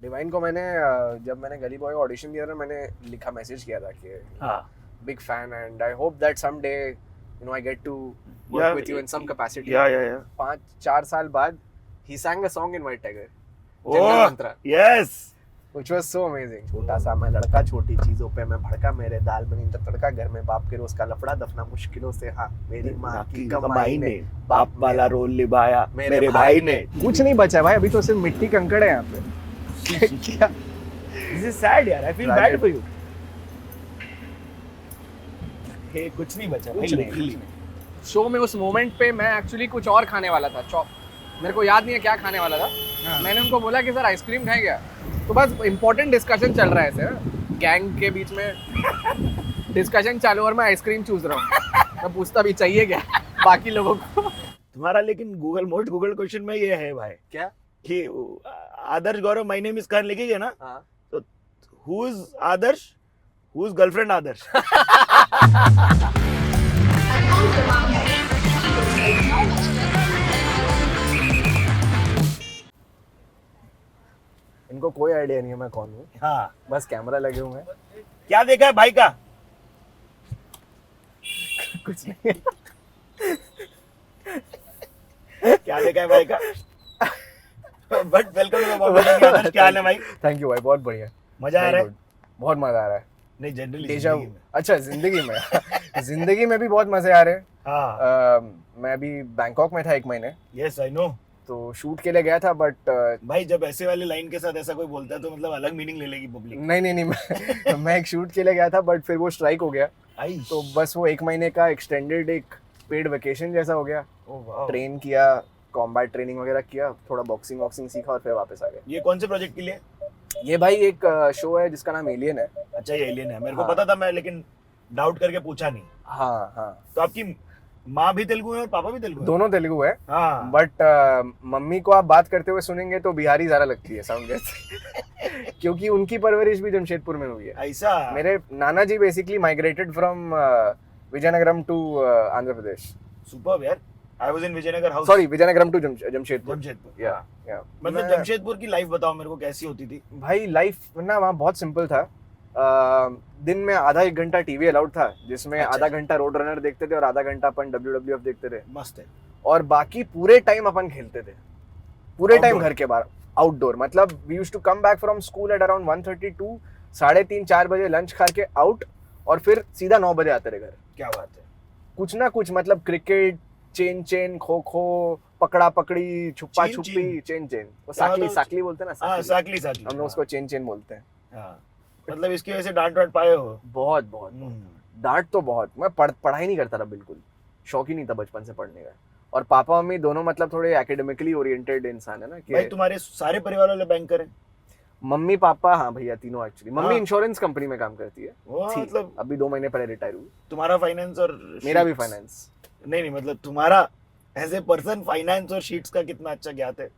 Divine को मैंने जब मैंने गली बॉय ऑडिशन दिया था मैंने लिखा मैसेज किया था कि हाँ big fan and I hope that someday I get to work with you in some capacity. या 5-4 साल बाद he sang a song in White Tiger, oh jungle Mantra, yes which was so amazing। छोटा सा मैं लड़का छोटी चीजों पे मैं भड़का, मेरे दाल बनी तो तड़का, घर में बाप के रोज का लफड़ा दफना मुश्किलों से, हाँ मेरी माँ की कमाई ने बाप वाला रोल निभाया मेरे भाई ने। कुछ नहीं बचा भाई, अभी तो सिर्फ मिट्टी कंकड़ है यहाँ पे। क्या दिस इज सैड यार, I feel bad for you. Hey कुछ नहीं बचा भाई, लिटरली। शो में उस मोमेंट पे मैं एक्चुअली कुछ और खाने वाला था, चॉप, मेरे को याद नहीं है क्या खाने वाला था। मैंने उनको बोला कि सर आइसक्रीम खाए क्या, तो बस इंपॉर्टेंट डिस्कशन चल रहा है ऐसे गैंग के बीच में, डिस्कशन चालू और मैं आइसक्रीम चूज रहा हूँ। मैं पूछता भी चाहिए क्या बाकी लोगों को। तुम्हारा लेकिन गूगल क्वेश्चन में ये है भाई क्या कि Adarsh Gaurav my name is Khan लिखेंगे ना, हाँ तो who is Adarsh, who is girlfriend Adarsh. इनको कोई आइडिया नहीं है मैं कौन हूँ, हाँ बस कैमरा लगे हुए हैं। क्या देखा है भाई का? कुछ नहीं क्या देखा है भाई का? बट वेलकम टू आदर्श, क्या हाल है भाई? थैंक यू भाई, बहुत बढ़िया, मजा आ रहा है? Very good. बहुत मजा आ रहा है। नहीं जनरली डेजा अच्छा जिंदगी में जिंदगी में भी बहुत मजे आ रहे हैं। हाँ मैं अभी बैंकॉक में था 1 महीने, यस आई नो। तो शूट के लिए गया था बट भाई जब ऐसे वाले लाइन के साथ ऐसा कोई बोलता है तो मतलब अलग मीनिंग ले लेगी पब्लिक। नहीं मैं एक शूट के लिए गया था बट फिर वो स्ट्राइक हो गया, आई तो बस वो 1 महीने का एक्सटेंडेड एक पेड वेकेशन जैसा हो गया। Oh wow. ट्रेन किया, कॉम्बैट ट्रेनिंग वगैरह किया, थोड़ा बॉक्सिंग सीखा और फिर वापस आ गया। ये कौन से प्रोजेक्ट के लिए? ये भाई एक शो है जिसका नाम एलियन है। अच्छा ये एलियन है, मेरे को हाँ। पता था, मैं लेकिन डाउट करके पूछा नहीं। हाँ हाँ, तो आपकी माँ भी तेलुगु है और पापा भी तेलुगु है? दोनों तेलुगु है हाँ बट मम्मी को आप बात करते हुए सुनेंगे तो बिहारी ज्यादा लगती है साउंड जैसे क्योंकि उनकी परवरिश भी जमशेदपुर में हुई है। ऐसा? मेरे नाना जी basically migrated from Vizianagaram to Andhra Pradesh. Superb यार। I was in Vijayanagar house. Sorry Vizianagaram to Jamshedpur. Jamshedpur. Yeah हाँ। या मतलब जमशेदपुर की लाइफ बताओ मेरे को, कैसी होती थी? भाई लाइफ ना वहाँ बहुत सिंपल था। दिन में आधा 1 घंटा टीवी अलाउड था, जिसमें अच्छा। आधा घंटा रोड रनर देखते थे और आधा घंटा अपन WWF देखते थे, मस्त है। और बाकी पूरे टाइम अपन खेलते थे, पूरे टाइम Outdoor? घर के बाहर आउटडोर। मतलब we used to come back from school at around 1:30 to 3:30-4 बजे लंच खा के आउट, और फिर सीधा 9 बजे आते रहे घर। क्या बात है। कुछ ना कुछ, मतलब क्रिकेट, चेन खो खो, पकड़ा पकड़ी, छुपा छुपी, चेन वो साकली बोलते हैं ना, हाँ साकली। साकली। हम लोग उसको चेन बोलते हैं। हाँ मतलब इसकी वजह से डांट वाट पाए हो? बहुत डांट तो बहुत। मैं पढ़ाई नहीं करता था बिल्कुल, शौक ही नहीं था बचपन से पढ़ने का। और पापा मम्मी दोनों मतलब थोड़े एकेडमिकली ओरिएंटेड इंसान है ना कि भाई तुम्हारे सारे परिवार वाले बैंकर हैं? मम्मी पापा, हाँ भैया तीनों एक्चुअली। मम्मी हाँ। इंश्योरेंस कंपनी में काम करती है, वो थी, मतलब अभी 2 महीने पहले रिटायर हुई। तुम्हारा फाइनेंस और मेरा भी sheets? फाइनेंस। नहीं मतलब तुम्हारा एज ए पर्सन फाइनेंस और शीट्स का कितना अच्छा ज्ञात है?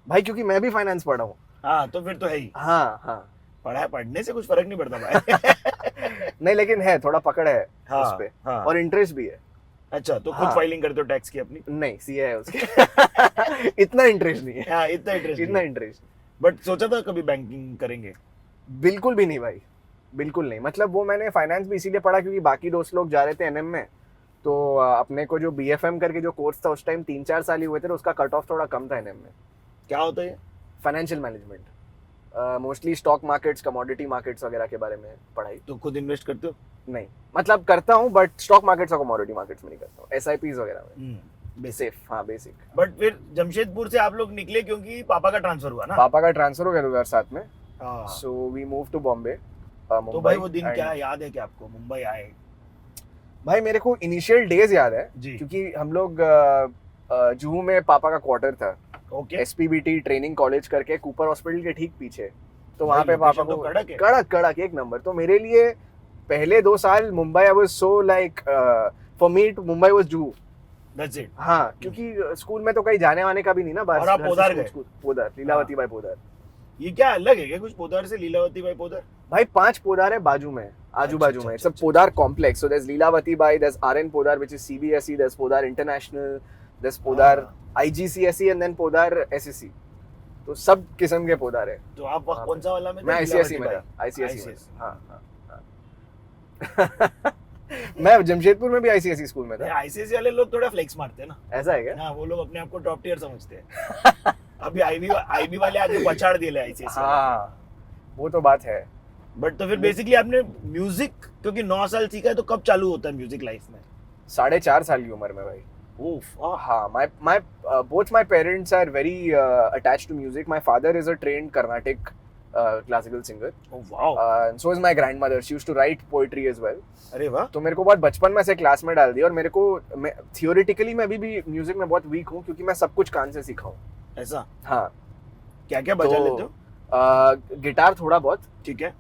भाई क्योंकि मैं भी फाइनेंस पढ़ा हूँ। हाँ तो फिर तो है ही। हाँ पढ़ने से कुछ फर्क नहीं पड़ता भाई। नहीं लेकिन है, थोड़ा पकड़ है हाँ, उस पे, हाँ। और इंटरेस्ट भी है। अच्छा तो खुद हाँ। फाइलिंग करते हो टैक्स की अपनी? नहीं सीए है उसके इतना इंटरेस्ट नहीं है। हाँ इतना इंटरेस्ट। बट सोचा था कभी बैंकिंग करेंगे? बिल्कुल भी नहीं भाई, बिल्कुल नहीं। मतलब वो मैंने फाइनेंस भी इसीलिए पढ़ा क्योंकि बाकी दोस्त लोग जा रहे थे एनएम में, तो अपने को जो बीएफएम करके जो कोर्स था उस टाइम 3-4 साल ही हुए थे, तो उसका कट ऑफ थोड़ा कम था एनएम में। क्या होता है? Financial management, mostly stock markets, commodity markets वगैरह के बारे में पढ़ाई। तो खुद इन्वेस्ट करते हो? नहीं मतलब करता हूँ बट स्टॉक मार्केट्स और कमोडिटी मार्केट्स में नहीं करता हूँ, एसआईपीज वगैरह में। सेफ, हाँ बेसिक। बट फिर जमशेदपुर से आप लोग निकले क्योंकि पापा का ट्रांसफर हुआ ना? पापा का ट्रांसफर हो गया 2007 में, हाँ। So we move to Bombay. तो भाई वो दिन क्या याद है कि आपको मुंबई आए? भाई मेरे को इनिशियल डेज याद है जी। क्योंकि हम लोग जुहू में पापा का क्वार्टर था, ओके। एसपीबीटी ट्रेनिंग कॉलेज करके, कूपर हॉस्पिटल के ठीक पीछे। तो वहाँ भाई पे पापा location तो को कड़क है। कड़क 1 नंबर। तो मेरे लिए पहले 2 साल Mumbai, I was so like, for me Mumbai was Juhu. That's it. हाँ क्योंकि स्कूल में तो कहीं जाने वाने का भी नहीं ना, बस और आप घर से पोदार स्कूल- गए? स्कूल- पोदार, लीलावती बाई पोदार। ये क्या अलग है क्या कुछ पोदार से? लीलावती बाई पोदार? भाई 5 पोदार है बाजू में, आजू बाजू में, अच्छा, सब Podar complex. So there is Lilavati Bai, there is RN Podar which is CBSE, there is Podar international, there is Podar IGCSE and then Podar SSC. तो सब किस्म के पौधा रहे। तो आप कौन सा वाला में थे? मैं आईसीएसई में था, ICSE आईसीएसई में। हाँ हाँ मैं जमशेदपुर में भी आईसीएसई स्कूल में था। आईसीएसई वाले लोग थोड़ा फ्लेक्स मारते हैं ना। ऐसा है क्या? हाँ, वो लोग अपने आप को टॉप टियर समझते हैं। अभी आईबी वाले आगे पछाड़ दिए आईसीएसई। हाँ वो तो बात है। बट तो फिर बेसिकली आपने म्यूजिक क्योंकि 9 साल सीखा है, तो कब चालू होता है म्यूजिक लाइफ में? 4.5 साल की उम्र में भाई। ओह हाँ, my both my parents are very attached to music. My father is a trained Carnatic classical singer. Wow. And so is my grandmother. She used to write poetry as well. अरे वाह। तो मेरे को बहुत बचपन में से क्लास में डाल दिया, और मेरे को थियोरेटिकली मैं अभी भी म्यूजिक में बहुत वीक हूँ, क्योंकि मैं सब कुछ कान से सीखा हूँ। ऐसा? हाँ। क्या क्या बजा लेते हो? गिटार थोड़ा बहुत, ठीक है।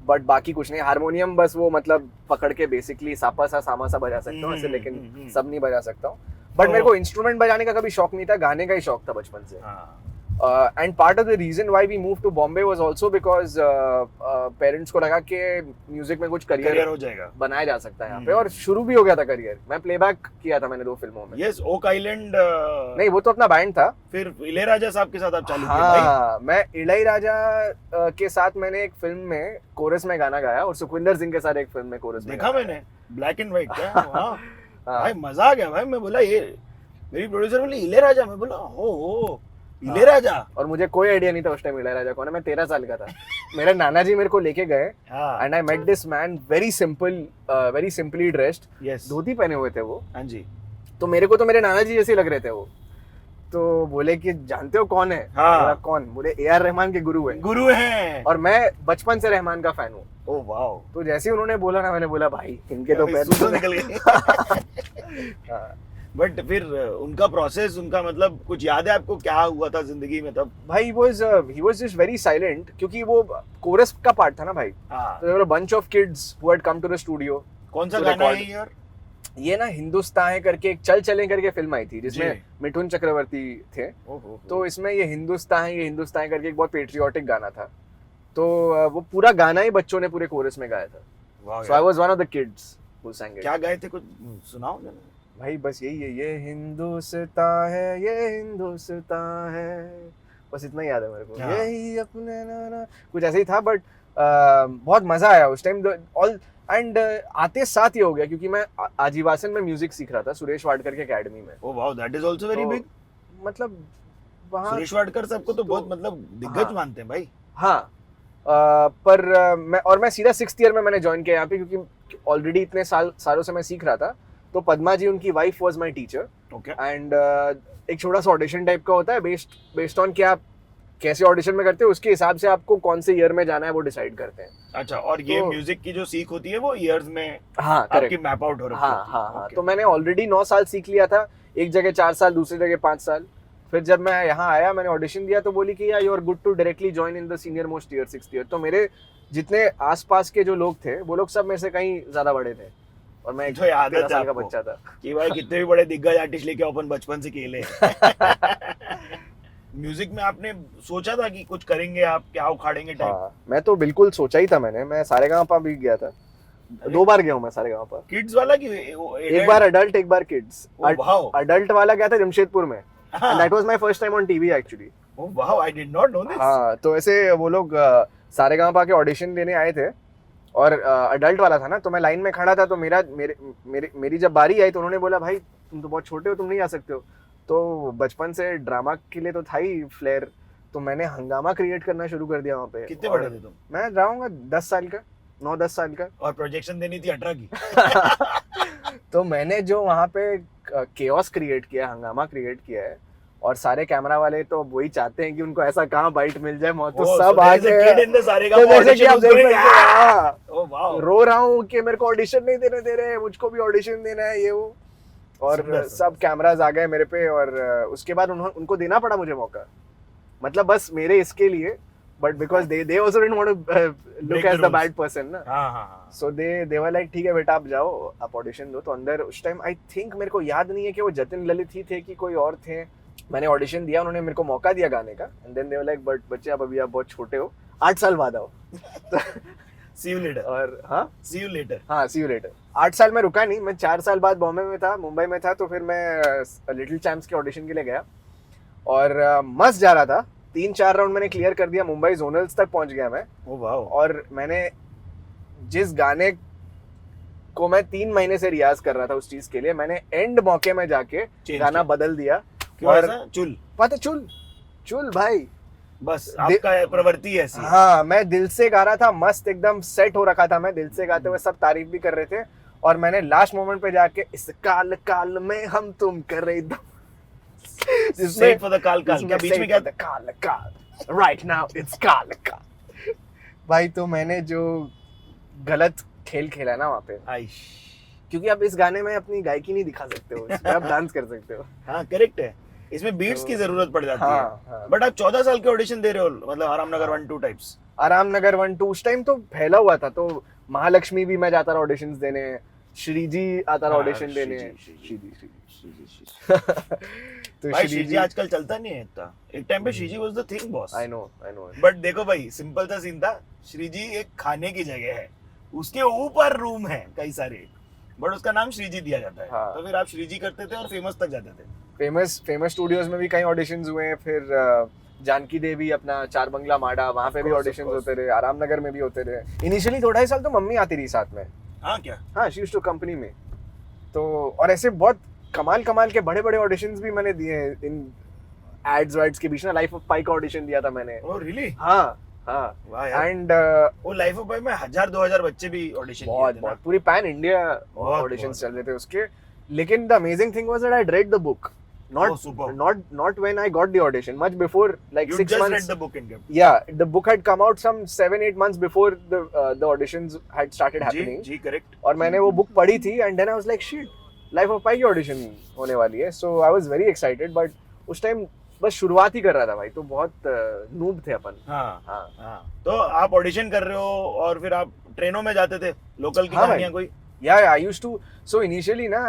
बट बाकी कुछ नहीं। हारमोनियम बस वो मतलब पकड़ के बेसिकली सापा सा सामा सा बजा सकता हूँ ऐसे, लेकिन सब नहीं बजा सकता हूँ। बट मेरे को इंस्ट्रूमेंट बजाने का कभी शौक नहीं था, गाने का ही शौक था बचपन से। And part of the reason why we move to Bombay was also because parents को लगा कि म्यूजिक में कुछ करियर हो जाएगा, बनाया जा सकता है यहाँ पे, और शुरू भी हो गया था करियर। मैं प्लेबैक किया था मैंने 2 फिल्मों में। Yes, Oak Island. नहीं, वो तो अपना बैंड था। फिर इलैयाराजा साहब के साथ आप चालू किए? हाँ, मैं इलैयाराजा के साथ मैंने एक फिल्म में कोरस में गाना गाया, और सुखविंदर सिंह के साथ एक फिल्म में कोरस में देखा मैंने, ब्लैक एंड व्हाइट क्या। हाँ भाई, मजा आ गया भाई। मैं बोला ये मेरी प्रोड्यूसर बोली इलैयाराजा, मैं बोला हो इलैयाराजा, और मुझे कोई आइडिया नहीं था उस टाइम इलैयाराजा कौन है। मैं 13 साल का था। मेरे नाना जी मेरे को लेके गए, and I met this man, very simply dressed, dhoti पहने हुए थे वो। हाँ जी। तो मेरे को तो मेरे नाना जी जैसे लग रहे थे वो। तो बोले कि जानते हो कौन है? हाँ। कौन? बोले AR रहमान के गुरु हैं। और मैं बचपन से रहमान का फैन हूँ। Oh wow. तो जैसे ही उन्होंने बोला ना, मैंने बोला भाई इनके तो पैर निकल गए। बट फिर उनका प्रोसेस, उनका मतलब कुछ याद है आपको, क्या हुआ था जिंदगी में तब? भाई he was just very silent, क्योंकि वो कोरस का पार्ट था ना भाई। तो there were a bunch of kids who had come to the studio। कौन सा गाना है यार? ये ना हिंदुस्तान करके एक चल चले करके फिल्म आई थी, जिसमें मिठुन चक्रवर्ती थे। तो इसमें ये हिंदुस्तान करके एक बहुत पेट्रियोटिक गाना था। तो वो पूरा गाना ही बच्चों ने पूरे कोरस में गाया था। So I was one of the kids who sang it। क्या गाए थे, कुछ सुनाओ जरा। भाई बस यही है, ये हिंदुस्तान है, बस इतना याद है मेरे को। यही अपने ना कुछ ऐसे ही था। बट बहुत मजा आया उस टाइम। एंड आते साथ ये हो गया, क्योंकि मैं आजीवासन में म्यूजिक सीख रहा था सुरेश वाडकर के एकेडमी में। Oh wow, that is also very big. मतलब वहाँ सुरेश वाडकर सबको तो बहुत मतलब दिग्गज मानते हैं भाई। हाँ, पर मैं सीधा 6th ईयर में मैंने ज्वाइन किया यहाँ पे, क्योंकि ऑलरेडी इतने सालों से मैं सीख रहा था। तो पद्मा जी, उनकी wife was my teacher. And एक छोटा सा ऑडिशन टाइप का होता है, बेस्ड ऑन कि आप कैसे ऑडिशन में करते हो, उसके हिसाब से आपको कौन से ईयर में जाना है वो डिसाइड करते हैं। अच्छा, और ये म्यूजिक की जो सीख होती है वो ईयर्स में आपकी मैप आउट हो रही है। हाँ। तो मैंने ऑलरेडी 9 साल सीख लिया था, एक जगह 4 साल, दूसरी जगह 5 साल। फिर जब मैं यहाँ आया, मैंने ऑडिशन दिया, तो बोली कि यार you are good to directly join in the senior most year, 6th year. तो मेरे जितने आसपास के जो लोग थे, वो लोग सब मेरे से कहीं ज्यादा बड़े थे, और मैं तो याद है साल का बच्चा था कि भाई कितने भी बड़े दिग्गज आर्टिस्ट लेके अपन बचपन से खेले। म्यूजिक में आपने सोचा था कि कुछ करेंगे आप, क्या उखाड़ेंगे टाइप? हाँ, मैं तो बिल्कुल सोचा ही था। मैं सारेगामापा भी गया था, 2 बार गया हूँ मैं सारेगामापा। किड्स वाला कि एक बार अडल्ट, एक बार किड्स। अडल्ट वाला गया था जमशेदपुर में, and that was my first time on TV actually. Oh wow, I did not know this. हाँ, तो ऐसे वो लोग सारेगामापा के ऑडिशन देने आए थे, और अडल्ट वाला था ना, तो मैं लाइन में खड़ा था। तो मेरी जब बारी आई, तो उन्होंने बोला भाई तुम तो बहुत छोटे हो, तुम नहीं आ सकते हो। तो बचपन से ड्रामा के लिए तो था ही फ्लेयर, तो मैंने हंगामा क्रिएट करना शुरू कर दिया वहाँ पे। कितने बड़े थे तुम? मैं रहूँगा 10 साल का, 9-10 साल का। और प्रोजेक्शन देनी थी 18 की। तो मैंने जो वहाँ पे केओस क्रिएट किया, हंगामा क्रिएट किया है, और सारे कैमरा वाले तो वही चाहते हैं कि उनको ऐसा कहाँ बाइट मिल जाए, मौत तो सब आ गए। रो रहा हूँ कि मेरे को ऑडिशन नहीं देने दे रहे, मुझको भी ऑडिशन देना है, ये वो। और सब कैमरास आ गए मेरे पे, और उसके बाद उनको देना पड़ा मुझे मौका, मतलब बस मेरे इसके लिए, but because they also didn't want to look as the bad person ना। हाँ। सो दे वर लाइक ठीक है बेटा आप जाओ, आप ऑडिशन दो। तो अंदर उस टाइम आई थिंक, मेरे को याद नहीं है कि वो जतिन ललित ही थे कि कोई और थे। मैंने ऑडिशन दिया, उन्होंने मेरे को मौका दिया गाने का, and then they were like but बच्चे आप अभी आप बहुत छोटे हो, 8 साल बाद आओ। See you later। और हाँ, see you later। हाँ, see you later। 8 साल में रुका नहीं, मैं 4 साल बाद बॉम्बे में था, मुंबई में था। तो फिर मैं लिटिल चैम्प्स के ऑडिशन के लिए गया, और मस्त जा रहा था। 3-4 राउंड मैंने क्लियर कर दिया, मुंबई जोनल्स तक पहुंच गया मैं। Oh wow. और मैंने जिस गाने को मैं 3 महीने से रियाज कर रहा था उस चीज के लिए, मैंने एंड मौके में जाके गाना किया। बदल दिया। क्यों और ऐसा? चुल पता, चुल चुल भाई, बस आपका प्रवृत्ति ऐसी है। हाँ मैं दिल से गा रहा था, मस्त एकदम सेट हो रखा था, मैं दिल से गाते हुए सब तारीफ भी कर रहे थे। और मैंने लास्ट मोमेंट पे जाके इस काल काल में हम तुम कर रहे दो, Save for the काल काल, क्या बीच में क्या था? काल काल, राइट नाउ इट्स काल काल। भाई तो मैंने जो गलत खेल खेला ना वहाँ पे, आइश। क्योंकि आप इस गाने में अपनी गायकी नहीं दिखा सकते हो, इसमें आप डांस कर सकते हो। हाँ करेक्ट है, इसमें बीट्स की जरूरत पड़ जाती हाँ, है। हाँ। बट आप 14 साल के ऑडिशन दे रहे हो, मतलब आरामनगर 1-2 टाइप्स। आराम नगर 1-2 उस टाइम तो फैला हुआ था, तो महालक्ष्मी भी मैं जाता रहा ऑडिशंस देने, श्री जी आता रहा हाँ, ऑडिशन देने। श्रीजी। तो भाई श्री श्रीजी जी, आजकल चलता नहीं है इतना। एक टाइम पे Shriji was the thing boss. I know. But देखो भाई, सिंपल सा सीन था, श्रीजी एक खाने की जगह है, उसके ऊपर रूम है कई सारे, बट उसका नाम श्रीजी दिया जाता है। हाँ। तो फिर आप श्रीजी करते थे और फेमस तक जाते थे। फेमस स्टूडियोज में भी कई ऑडिशंस हुए हैं, फिर जानकी देवी अपना चार बंगला माडा, वहाँ पे भी Of course, auditions of course. होते रहे, आराम नगर में भी होते रहे। इनिशियली 2-2.5 साल तो मम्मी आती रही साथ में। हाँ क्या? हाँ, शी यूज्ड टू कंपनी में। तो और ऐसे बहुत कमाल के बड़े ऑडिशंस भी मैंने दिए हैं इन एड्स वाइड्स के बीच ना। लाइफ ऑफ पाई का ऑडिशन दिया था मैंने। Oh really? हाँ। वाह यार। एंड वो लाइफ ऑफ पाई में 1000-2000 बच्चे भी ऑडिशन किए थे ना। बहुत पूरी पैन इंडिया बहुत, ऑडिशंस बहुत। चल रहे थे उसके। लेकिन the amazing thing was that I read the book, Oh, superb. not when I got the audition, much before, like You 6 just months. read the book and kept. Yeah, the book had come out some 7-8 months before the auditions had started happening. जी correct. और मैंने वो book पढ़ी थी and then I was like shit, life of pi की audition होने वाली है। So I was very excited, but उस टाइम बस शुरुआत ही कर रहा था भाई, तो बहुत नूब थे अपन। हाँ। तो आप ऑडिशन कर रहे हो और फिर आप ट्रेनों में जाते थे, लोकल की हाँ कहानियां कोई? Yeah, I used to. So initially, na,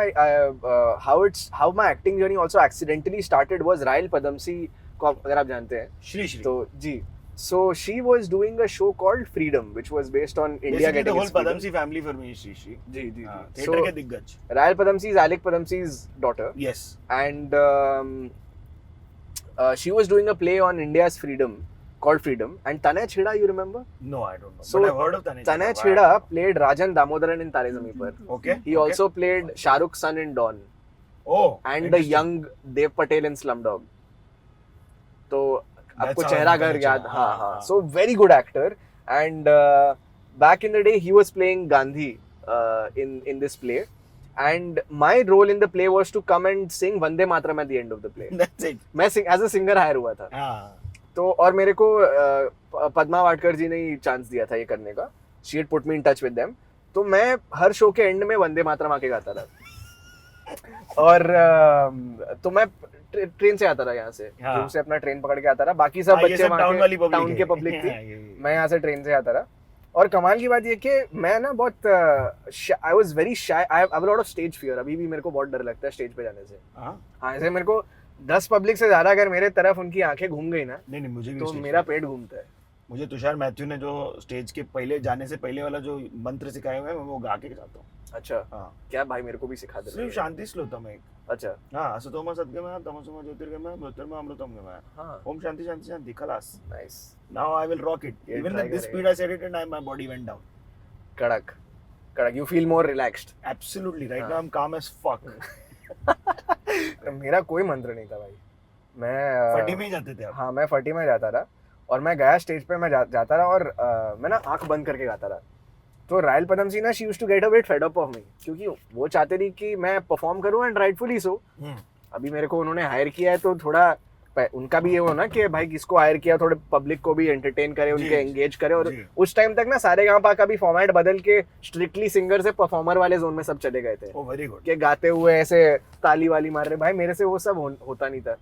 how my acting journey also accidentally started was Rahil Padamsee को अगर आप जानते हैं श्री तो जी। So she was doing a show called Freedom, which was based on India Basically the getting whole its freedom. Padamsee family for me is Shri. जी। Theatre के दिग्गज। Rahil Padamsee is Alec Padamsee's daughter, Yes. and she was doing a play on India's freedom called Freedom, and Tanay Chheda, you remember? No, I don't know. So, But I've heard of Tanay Tanay Chheda. Chheda played Rajan Damodaran in Tare Zameen Par. Okay. He also played Shah Rukh's son in Dawn. Oh. And the interesting. young Dev Patel in Slumdog. तो आपको how चेहरा I घर know याद? Chheda. हाँ। So very good actor, and back in the day he was playing Gandhi in this play, and my role in the play was to come and sing Vande Mataram at the end of the play. That's it. मैं as a singer hire हुआ था। हाँ। तो और मेरे को पद्मा वाडकर जी ने ही chance दिया था ये करने का। She had put me in touch with them. तो मैं हर शो के एंड में वंदे मातरम आके गाता था। और तो मैं ट्रेन से आता था यहाँ से, हाँ। रूम से अपना ट्रेन पकड़ के आता था। बाकी सब हाँ, ये बच्चे सब वहाँ टाउन वाली के public टाउन है। के पब्लिक थी। हाँ, ये। मैं यहाँ से ट्रेन से आता था। और कमाल की बात ये कि मैं ना बहुत आई was very shy, I have a lot of stage fear. अभी भी मेरे को बहुत डर लगता है स्टेज पे जाने से। हाँ। हाँ, ऐसे मेरे को 10 पब्लिक से ज्यादा अगर मेरे तरफ उनकी आंखें घूम गई ना, नहीं मुझे भी तो stage मेरा पे- पेट घूमता है। मुझे तुषार मैथ्यू ने जो स्टेज के पहले जाने से पहले वाला जो मंत्र सिखाए हुए हैं, मैं वो गा के जाता हूँ। अच्छा, हाँ। क्या भाई, मेरे को भी सिखा दे। सिर्फ शांति श्लोकम है एक। अच्छा, हाँ, असतोमा सद्गमय, तमसोमा ज्योतिर्गमय, मृत्युर्मा अमृतमगमय। हाँ, ओम शांति शांति शांति, खलास। Nice, Now I will rock it. ये Even try at this करेंगे। speed I said it and my body went down. कड़क। You feel more relaxed. Absolutely. Right हाँ। now I'm calm as fuck. मेरा कोई मंत्र नहीं था भाई। मैं फटी में ही जाते थे आप। हाँ, मैं फटी में जाता था और मैं गया स्टेज पे, मैं जाता रहा और मैं ना आंख बंद करके गाता रहा। तो रायल पदमसी ना, she used to get a bit fed up of me, क्योंकि वो चाहते थी कि मैं परफॉर्म करूं एंड राइटफुली सो। अभी मेरे को उन्होंने हायर किया है तो थोड़ा उनका भी ये हो ना कि भाई किसको हायर किया, थोड़े पब्लिक को भी एंटरटेन करे, उनके एंगेज करे। और उस टाइम तक ना सारेगामापा का भी फॉर्मेट बदल के स्ट्रिक्टली सिंगर से परफॉर्मर वाले जोन में सब चले गए थे। Oh very good. कि गाते हुए ऐसे ताली वाली मार रहे। भाई मेरे से वो सब होता नहीं था।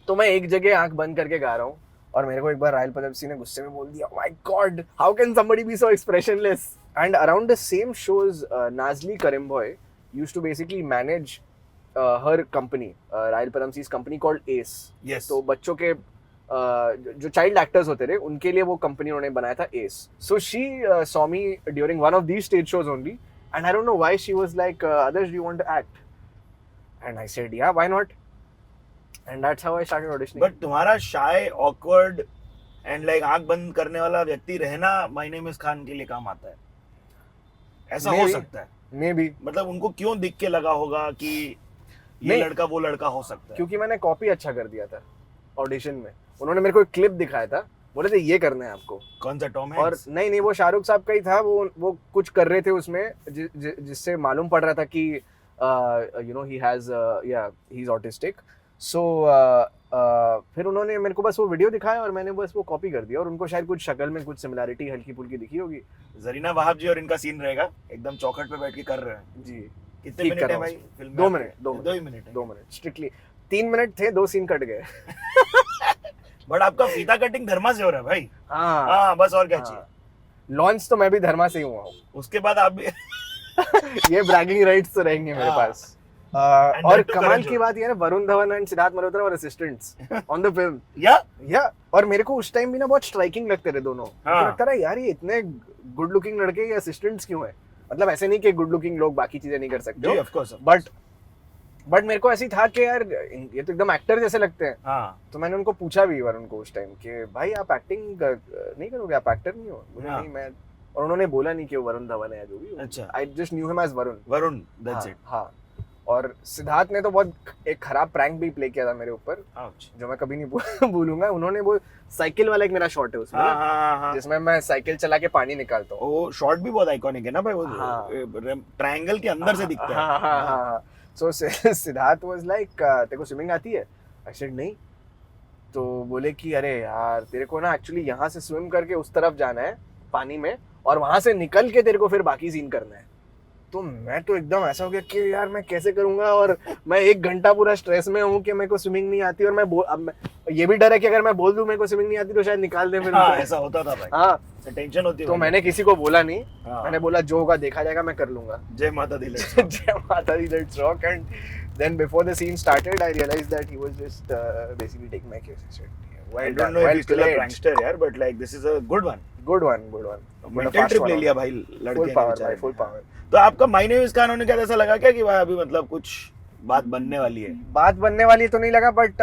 तो मैं एक जगह आंख बंद करके गा रहा हूँ और मेरे को एक बार रायल पदमसी ने गुस्से में बोल दिया, my god, how can somebody be so expressionless. And around the same shows Nazli Karimbhoy used to basically manage her company, Raell Padamsee's company called Ace. Yes. तो बच्चों के जो चाइल्ड एक्टर्स होते थे उनके लिए वो कंपनी उन्होंने बनाया था Ace. So she saw me during one of these stage shows only and I don't know why she was like, Adarsh, do you want to act? And I said, yeah, why not? And that's how I started auditioning. But तुम्हारा shy awkward and like आंख बंद करने वाला व्यक्ति रहना my name is Khan के लिए काम आता है, ऐसा हो Maybe. सकता है। Maybe. मतलब उनको क्यों दिख के लगा होगा कि ये नहीं। लड़का वो लड़का हो सकता है? क्योंकि मैंने कॉपी अच्छा कर दिया था ऑडिशन में। उन्होंने मेरे को एक क्लिप दिखाया था, बोले थे ये करना है आपको। कौन सा टॉम और हैंक्स? नहीं वो शाहरुख साहब का ही था। वो कुछ कर रहे थे उसमें जिससे मालूम पड़ रहा था कि you know he has he is autistic. So फिर उन्होंने मेरे को बस वो वीडियो दिखाया और मैंने बस वो कॉपी कर दिया, और उनको शायद कुछ शक्ल में कुछ सिमिलैरिटी हल्की फुल्की दिखी होगी। जरीना वहाब जी और इनका सीन रहेगा, एकदम चौखट पे बैठ के कर रहे हैं। जी कितने ठीक मिनट कर है रहा भाई हूँ। फिल्म में? 2 मिनट, 2 ही मिनट है। 2 मिनट स्ट्रिक्टली 3 मिनट थे, 2 सीन कट गए। बट आपका फीता कटिंग धर्मा से हो रहा है भाई। हाँ हाँ बस और क्या चाहिए। लॉन्च तो मैं भी धर्मा से ही हुआ हूँ। उसके बाद आप भी ये ब्रैगिंग राइट्स तो रहेंगे मेरे हाँ। पास। और that too कमाल करण की जोहर। बात ये है ना, वरुण धवन एंड सिद्धार्थ मल्होत्रा और असिस्टेंट्स ऑन द फिल्म। या और मेरे को उस टाइम भी ना बहुत स्ट्राइकिंग लगते थे दोनों। हाँ। मुझे लगता था यार ये इतने गुड लुकिंग लड़के ये असिस्टेंट्स क्यों है। मतलब ऐसे नहीं कि गुड लुकिंग लोग बाकी चीजें नहीं कर सकते जी हो, ऑफ कोर्स। बट मेरे को ऐसी था कि यार ये तो एकदम एक्टर जैसे लगते हैं। हाँ तो मैंने उनको पूछा भी वरुण को उस टाइम कि भाई आप एक्टिंग नहीं करोगे, आप एक्टर नहीं हो? बोले हाँ। नहीं मैं, और उन्होंने बोला नहीं कि वो वरुण धवन है जो भी। अच्छा। I just knew him as Varun. Varun that's it. हाँ। और सिद्धार्थ ने तो बहुत एक खराब प्रैंक भी प्ले किया था मेरे ऊपर, आउच। जो मैं कभी नहीं भूलूंगा। उन्होंने वो साइकिल वाला एक मेरा शॉट है उसमें हाँ ना, हाँ हाँ। जिसमें मैं साइकिल चला के पानी निकालता हूँ। वो शॉट भी बहुत आइकॉनिक है ना भाई, वो हाँ। ट्रायंगल के अंदर से दिखता है। हाँ हाँ हाँ। सो सिद्धार्थ वाज लाइक तेरे को स्विमिंग आती है? आई सेड नहीं। तो बोले कि अरे यार तेरे को ना एक्चुअली यहाँ से स्विम करके उस तरफ जाना है पानी में, और वहां से निकल के तेरे को फिर बाकी सीन करना है। तो मैं तो एकदम ऐसा हो गया कि यार मैं कैसे करूंगा, और मैं 1 घंटा पूरा स्ट्रेस में हूँ कि मेरे को स्विमिंग नहीं आती, और ये भी डर है कि अगर मैं बोल दूं मेरे को स्विमिंग नहीं आती तो शायद निकाल दे फिर। हाँ ऐसा होता था भाई। हाँ टेंशन होती है तो भाई। मैंने किसी को बोला नहीं। हाँ। मैंने बोला जो होगा देखा जाएगा, मैं कर लूंगा। जय माता दी। Jai Mata Di, let's rock. And then before the scene started, I realized that he was just basically taking my case. I said, yeah, well I done, don't know if well he's still a played. prankster यार, but like this is a good one. Good one, good one. But a mental fast trip one ले on. लिया भाई लड़के Full ने power, बेचारे भाई, full ने। power. तो आपका माय नेम इज खान होने के बाद ऐसा लगा क्या कि भाई अभी मतलब कुछ बात बनने वाली है? बात बनने वाली तो नहीं लगा, बट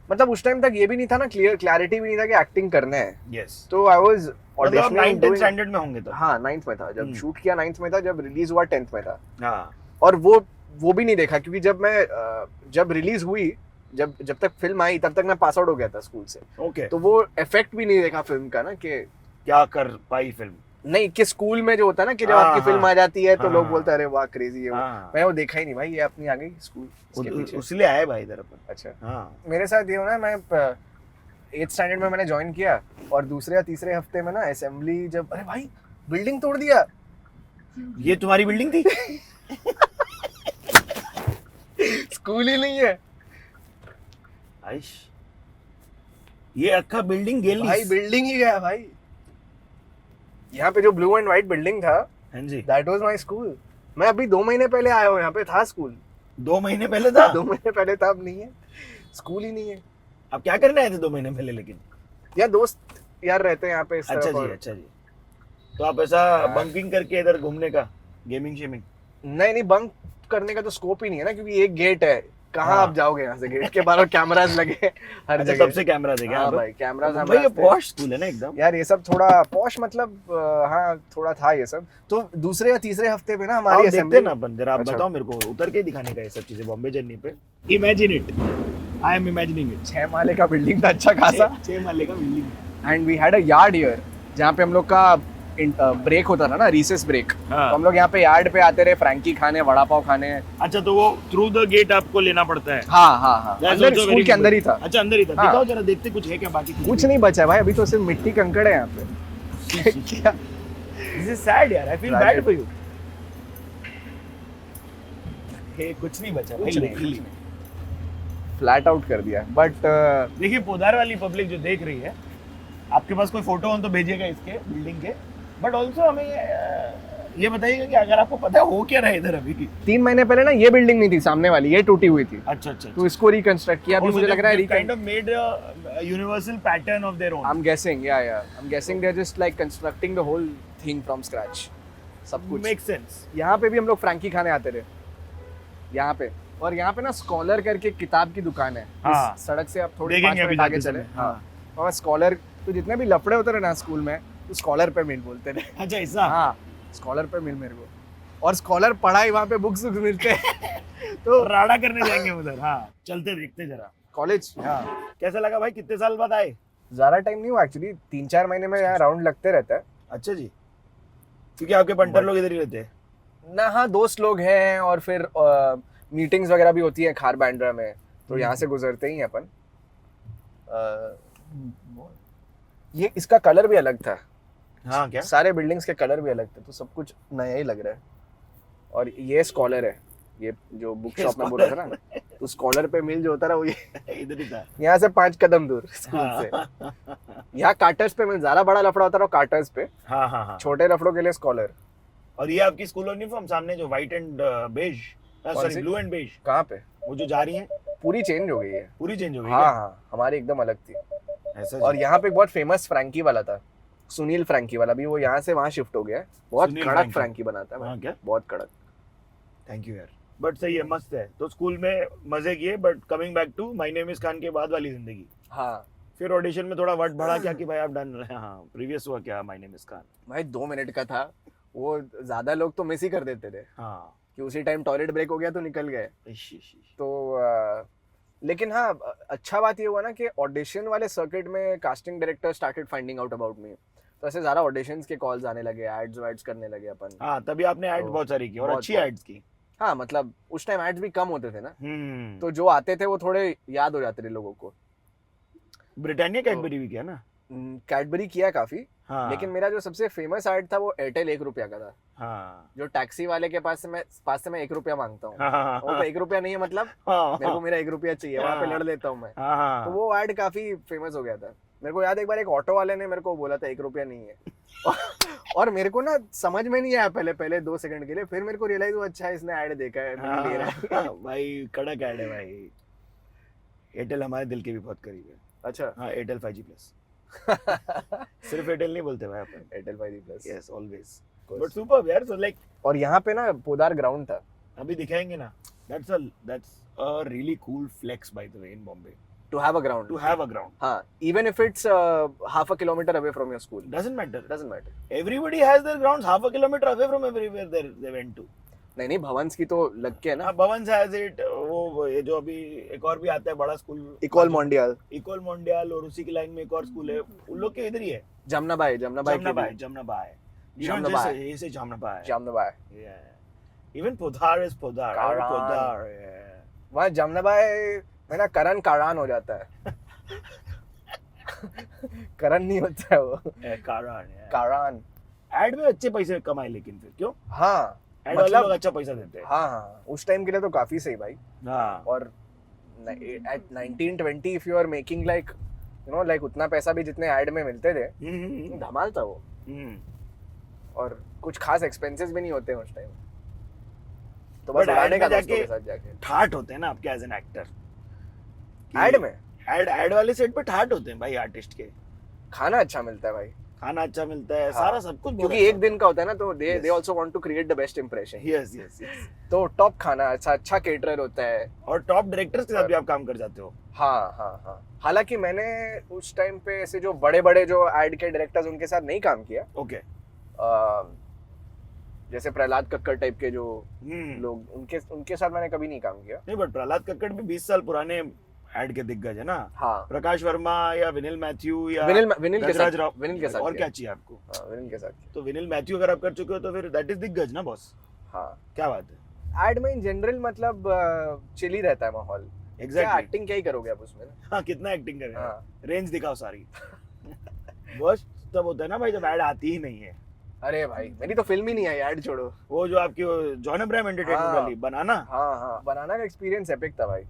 मतलब उस टाइम तक ये भी नहीं था ना, क्लैरिटी भी नहीं था कि एक्टिंग करना है। यस। तो आई वाज मतलब आप 9th ऑडिशनिंग। स्टैंडर्ड में होंगे तो। हाँ 9th में था जब शूट किया, 9th में था जब रिलीज हुआ 10th में था। हाँ और वो भी नहीं देखा, क्योंकि जब रिलीज हुई, जब तक फिल्म आई तब तक मैं पास आउट हो गया था स्कूल से। ओके। तो वो इफेक्ट भी नहीं देखा फिल्म का ना, कि क्या कर पाई फिल्म? नहीं कि स्कूल में जो होता है ना कि जब हाँ, आपकी फिल्म हाँ, आ जाती है तो हाँ, लोग हाँ। बोलते हैं अरे वाह क्रेजी है वो। हाँ। मैं वो देखा ही नहीं भाई, ये अपनी आ गई स्कूल इसके पीछे। उसलिए आए भाई इधर अपन। अच्छा हाँ मेरे साथ ये हो ना, मैं 8th स्टैंडर्ड में मैंने ज्वाइन किया, और दूसरे या तीसरे हफ्ते में ना असेंबली जब, अरे भाई बिल्डिंग तोड़ दिया। ये तुम्हारी बिल्डिंग थी? स्कूल ही नहीं है आइश ये अक्का बिल्डिंग गेली भाई, बिल्डिंग ही गया भाई। यहाँ पे जो ब्लू एंड व्हाइट बिल्डिंग था, हाँ जी। That was my school. मैं अभी 2 महीने पहले आया हूँ, यहाँ पे था स्कूल। 2 महीने पहले था? 2 महीने पहले था, अब नहीं है, स्कूल ही नहीं है। आप क्या करने आए थे 2 महीने पहले? लेकिन यार दोस्त यार रहते हैं यहाँ पे इस अच्छा तरफ। जी और अच्छा जी। तो आप ऐसा बंकिंग करके इधर घूमने का, गेमिंग शेमिंग? नहीं बंक करने का तो स्कोप ही नहीं है ना, क्योंकि एक गेट है, कहाँ हाँ। आप जाओगे यहाँ से? गेट के बाहर कैमरास लगे हर अच्छा जगह। तब से कैमरा थे क्या? हाँ भाई कैमरास भाई ये पॉश स्कूल है ना एकदम। यार ये सब थोड़ा पॉश, मतलब हाँ थोड़ा था ये सब। तो दूसरे या तीसरे हफ्ते पे ना हमारी देखते असेंबली ना अपन जरा, आप अच्छा। बताओ मेरे को, उतर के दिखाने का ये सब चीजें बॉम्बे जर्नी पे। Imagine it, I am imagining it. 6 माले का बिल्डिंग था, अच्छा खासा। 6 माले का building. And we had a yard here, जहाँ पे हम लोग का ब्रेक होता था ना, रिसेस ब्रेक। तो हम लोग यहाँ पे यार्ड पे आते रहे फ्रैंकी खाने, वड़ा पाव खाने। अच्छा तो वो थ्रू द गेट आपको लेना पड़ता है? हाँ That's अंदर also स्कूल very के अंदर ही good. था। अच्छा अंदर ही था। हाँ। दिखाओ जरा, देखते कुछ है क्या बाकी? कुछ नहीं बचा है भाई, अभी तो सिर्फ मिट्टी कंकड़ है यहाँ पे। क्या दिस इज सैड यार, I feel Tragic. Bad for you. Hey कुछ नहीं बचा कुछ भाई, नहीं, literally। फ्लैट आउट कर दिया। बट देखिए पोदार वाली पब्लिक जो देख रही है, आपके पास कोई फोटो हो तो भेजिएगा इसके बिल्डिंग के। बट ऑल्सो हमें ये बताइएगा कि अगर आपको पता है हो क्या रहा है इधर अभी की। 3 महीने पहले ना ये बिल्डिंग नहीं थी सामने वाली, ये टूटी हुई थी। अच्छा अच्छा। तो इसको रिकंस्ट्रक्ट किया। अभी मुझे लग रहा है kind of made a universal pattern of their own. I'm guessing, yeah. I'm guessing they're just like constructing the whole thing from scratch. सब कुछ। Make sense. यहाँ पे भी हम लोग फ्रैंकी खाने आते थे, यहाँ पे और यहाँ पे ना स्कॉलर करके किताब की दुकान है हाँ। इस सड़क से आप थोड़ी देखेंगे 5 अभी मिनट आगे जाते चले समय, हाँ और स्कॉलर तो जितने भी लफड़े होते रहे ना स्कूल में तो स्कॉलर पे मिल बोलते थे अच्छा ऐसा हाँ स्कॉलर पे मिल मेरे को और स्कॉलर पढ़ाई वहाँ पे बुक्स मिलते हैं तो राडा करने जाएंगे उधर। हाँ चलते देखते जरा। कॉलेज हाँ कैसा लगा भाई, कितने साल बाद आए? ज्यादा टाइम नहीं हुआ एक्चुअली 3-4 महीने में यहाँ राउंड लगते रहता है अच्छा जी, क्योंकि आपके पंटर लोग इधर ही रहते हैं। ना हाँ दोस्त लोग हैं और फिर मीटिंग्स वगैरह भी होती है खार बांद्रा में तो यहाँ से गुजरते ही हैं अपन ये इसका कलर भी अलग था हाँ क्या? सारे बिल्डिंग्स के कलर भी अलग थे तो सब कुछ नया ही लग रहा है और ये स्कॉलर है ये जो बुक शॉप में बोल रहा था ना तो स्कॉलर पे मिल जो होता रहा वो ये इधर ही था। यहाँ से 5 कदम दूर स्कूल हाँ। से यहाँ कार्टर्स पे मिल ज्यादा बड़ा लफड़ा होता रहा कार्टर्स पे हाँ हाँ हाँ। छोटे लफड़ों के लिए स्कॉलर और ये आपकी स्कूल यूनिफॉर्म सामने जो white and beige, sorry see? Blue and beige, कहाँ पे वो जो जा रही है पूरी चेंज हो गई है पूरी चेंज हो गई हाँ क्या? हाँ हमारी एकदम अलग थी ऐसा और जी? यहाँ पे एक बहुत फेमस फ्रैंकी वाला था सुनील फ्रैंकी वाला भी वो यहाँ से वहाँ शिफ्ट हो गया है बहुत सुनील कड़क फ्रैंकी। फ्रैंकी बनाता है हाँ भाई, क्या? बहुत कड़क थैंक यू यार, बट सही है, मस्त है। तो स्कूल में मजे किए, but coming back to my name is Khan के बाद वाली जिंदगी, हाँ फिर ऑडिशन में थोड़ा वर्ड बढ़ा क्या कि भाई आप डन? हाँ प्रीवियस हुआ क्या माय नेम इज खान? भाई 2 मिनट का था वो ज्यादा लोग तो मिस ही कर देते थे हाँ कि उसी टाइम टॉयलेट ब्रेक हो गया तो निकल गए इश, इश, इश। तो लेकिन हाँ अच्छा बात ये हुआ ना कि ऑडिशन वाले सर्किट में casting director started finding out about me तो ऐसे ज्यादा ऑडिशंस के कॉल्स आने लगे एड्स वैड्स करने लगे अपन हाँ तभी आपने एड तो बहुत सारी की और बहुत- अच्छी बहुत। एड्स की। हाँ मतलब उस टाइम एड्स भी कम होते थे ना तो तो जो आते थे वो थोड़े याद हो जाते थे लोगों को ब्रिटानिया कैडबरी भी किया ना? कैडबरी किया काफी हाँ लेकिन मेरा जो सबसे फेमस एड था वो एयरटेल 1 रुपया का था हाँ जो टैक्सी वाले के पास से मैं 1 रुपया मांगता हूँ हाँ वो तो 1 रुपया नहीं है मतलब हाँ मेरे को मेरा 1 रुपया चाहिए वहाँ पे लड़ लेता हूँ मैं हाँ तो वो एड काफी फेमस हो गया था मेरे को याद एक बार एक ऑटो वाले ने मेरे को बोला था 1 रुपया नहीं है और मेरे को ना समझ में नहीं आया पहले 2 सेकंड के लिए फिर मेरे को रियलाइज हुआ अच्छा इसने ऐड देखा है नहीं ले रहा है भाई कड़क ऐड है भाई। एयरटेल हमारे दिल के भी बहुत करीब है। अच्छा हाँ एयरटेल 5G प्लस, सिर्फ एयरटेल नहीं बोलते भाई अपन, Airtel 5G plus yes always, but super यार। सो लाइक और यहाँ पे ना पोदार ग्राउंड था अभी दिखाएंगे ना, that's a really cool flex by the way in Bombay to have a ground to have a ground. हाँ even if it's half a kilometer away from your school doesn't matter, doesn't matter everybody has their grounds half a kilometer away from everywhere they went to. नहीं भवंस की तो लग के है ना हाँ भवन हैज इट, वो ये जो अभी एक और भी आता है बड़ा स्कूल इक्वल मॉन्डियल इकोल मोंडियल, और उसी की लाइन में एक और स्कूल है उन लोग के इधर ही है, जमनाबाई जमनाबाई Jamnabai. जमनाबाई Jamnabai. ये से Jamnabai, Jamnabai. Even Podar is Podar, Karan. Podar वहाँ जमनाबाई में ना करण कारान हो जाता है करण नहीं होता है वो कारण कारान एड में अच्छे पैसे कमाए, लेकिन फिर क्यों हाँ एड वाले लोग मतलब अच्छा पैसा देते हैं। हाँ उस टाइम के लिए तो काफी सही भाई हाँ और at 1920 if you are making like you know like उतना पैसा भी जितने ऐड में मिलते थे धमाल था वो और कुछ खास एक्सपेंसेस भी नहीं होते हैं उस टाइम तो बस But ad उड़ाने का में दोस्तों जाके के साथ जाके ठाट होते हैं ना आपके एज एन एक्टर, ऐड में एड वाले सेट पे ठाट होते हैं भाई आर्टिस्ट के, खाना अच्छा मिलता है भाई खाना अच्छा मिलता है, हाँ। सारा सब कुछ क्योंकि एक दिन का होता है ना तो they Yes. Also want to create the best impression yes yes yes, तो टॉप खाना अच्छा केटरर होता है और टॉप डायरेक्टर्स के साथ भी आप काम कर जाते हो। हाँ हालांकि मैंने उस टाइम पे ऐसे जो बड़े जो एड के डायरेक्टर्स उनके साथ नहीं काम किया ओके जैसे प्रहलाद कक्कड़ टाइप के जो लोग उनके साथ मैंने कभी नहीं काम किया नहीं, बट प्रहलाद कक्कड़ भी 20 साल पुराने एड के दिग्गज है ना। हाँ प्रकाश वर्मा या विनिल मैथ्यू या विनिल के गजराज साथ राव, विनिल के साथ और किया। क्या चाहिए आपको? हाँ विनिल के साथ तो विनिल मैथ्यू अगर आप कर चुके हो तो फिर दैट इज दिग्गज ना बॉस, हाँ क्या बात है। एड में इन जनरल मतलब चिल ही रहता है माहौल क्या एग्जैक्टली एक्टिंग क्या ही करोगे आप उसमें हाँ कितना एक्टिंग कर रहे हाँ हैं, रेंज दिखाओ सारी। बॉस तब होता है ना भाई जब एड आती ही नहीं है। अरे भाई मेरी तो फिल्म ही नहीं आई ऐड छोड़ो वो जो आपकी जॉन अब्राहम एंटरटेनमेंट हाँ। वाली बनाना, हाँ बनाना का एक्सपीरियंस एपिक था भाई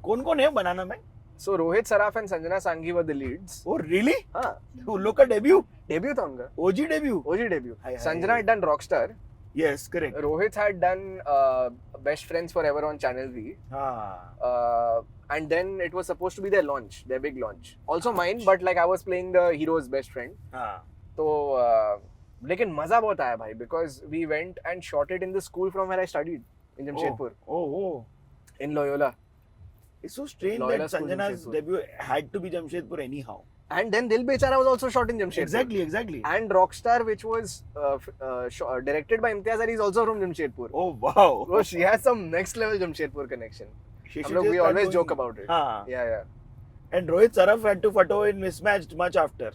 कौन है बनाना में? So Rohit Saraf and Sanjana Sanghi were the leads oh really? हाँ उन लोग का डेब्यू, डेब्यू था उनका OG debut. OG debut hi, hi. Sanjana had done Rockstar yes correct. Rohit had done Best Friends Forever on Channel V हाँ and then it was supposed to be their launch their big launch also mine but like I was playing the hero's best friend हाँ तो लेकिन मजा बहुत आया भाई because we went and shot it in the school from where I studied in Jamshedpur O In Loyola. It's so strange Loyola that School, Sanjana's Jamshedpur. debut had to be Jamshedpur anyhow. And then Dil Bechara was also shot in Jamshedpur. Exactly. And Rockstar, which was directed by Imtiaz Ali, is also from Jamshedpur. Oh wow. So she has some next level Jamshedpur connection. She हम should लोग just we start always doing- joke about it. हाँ. Yeah. And Rohit Saraf had to photo in mismatched much after.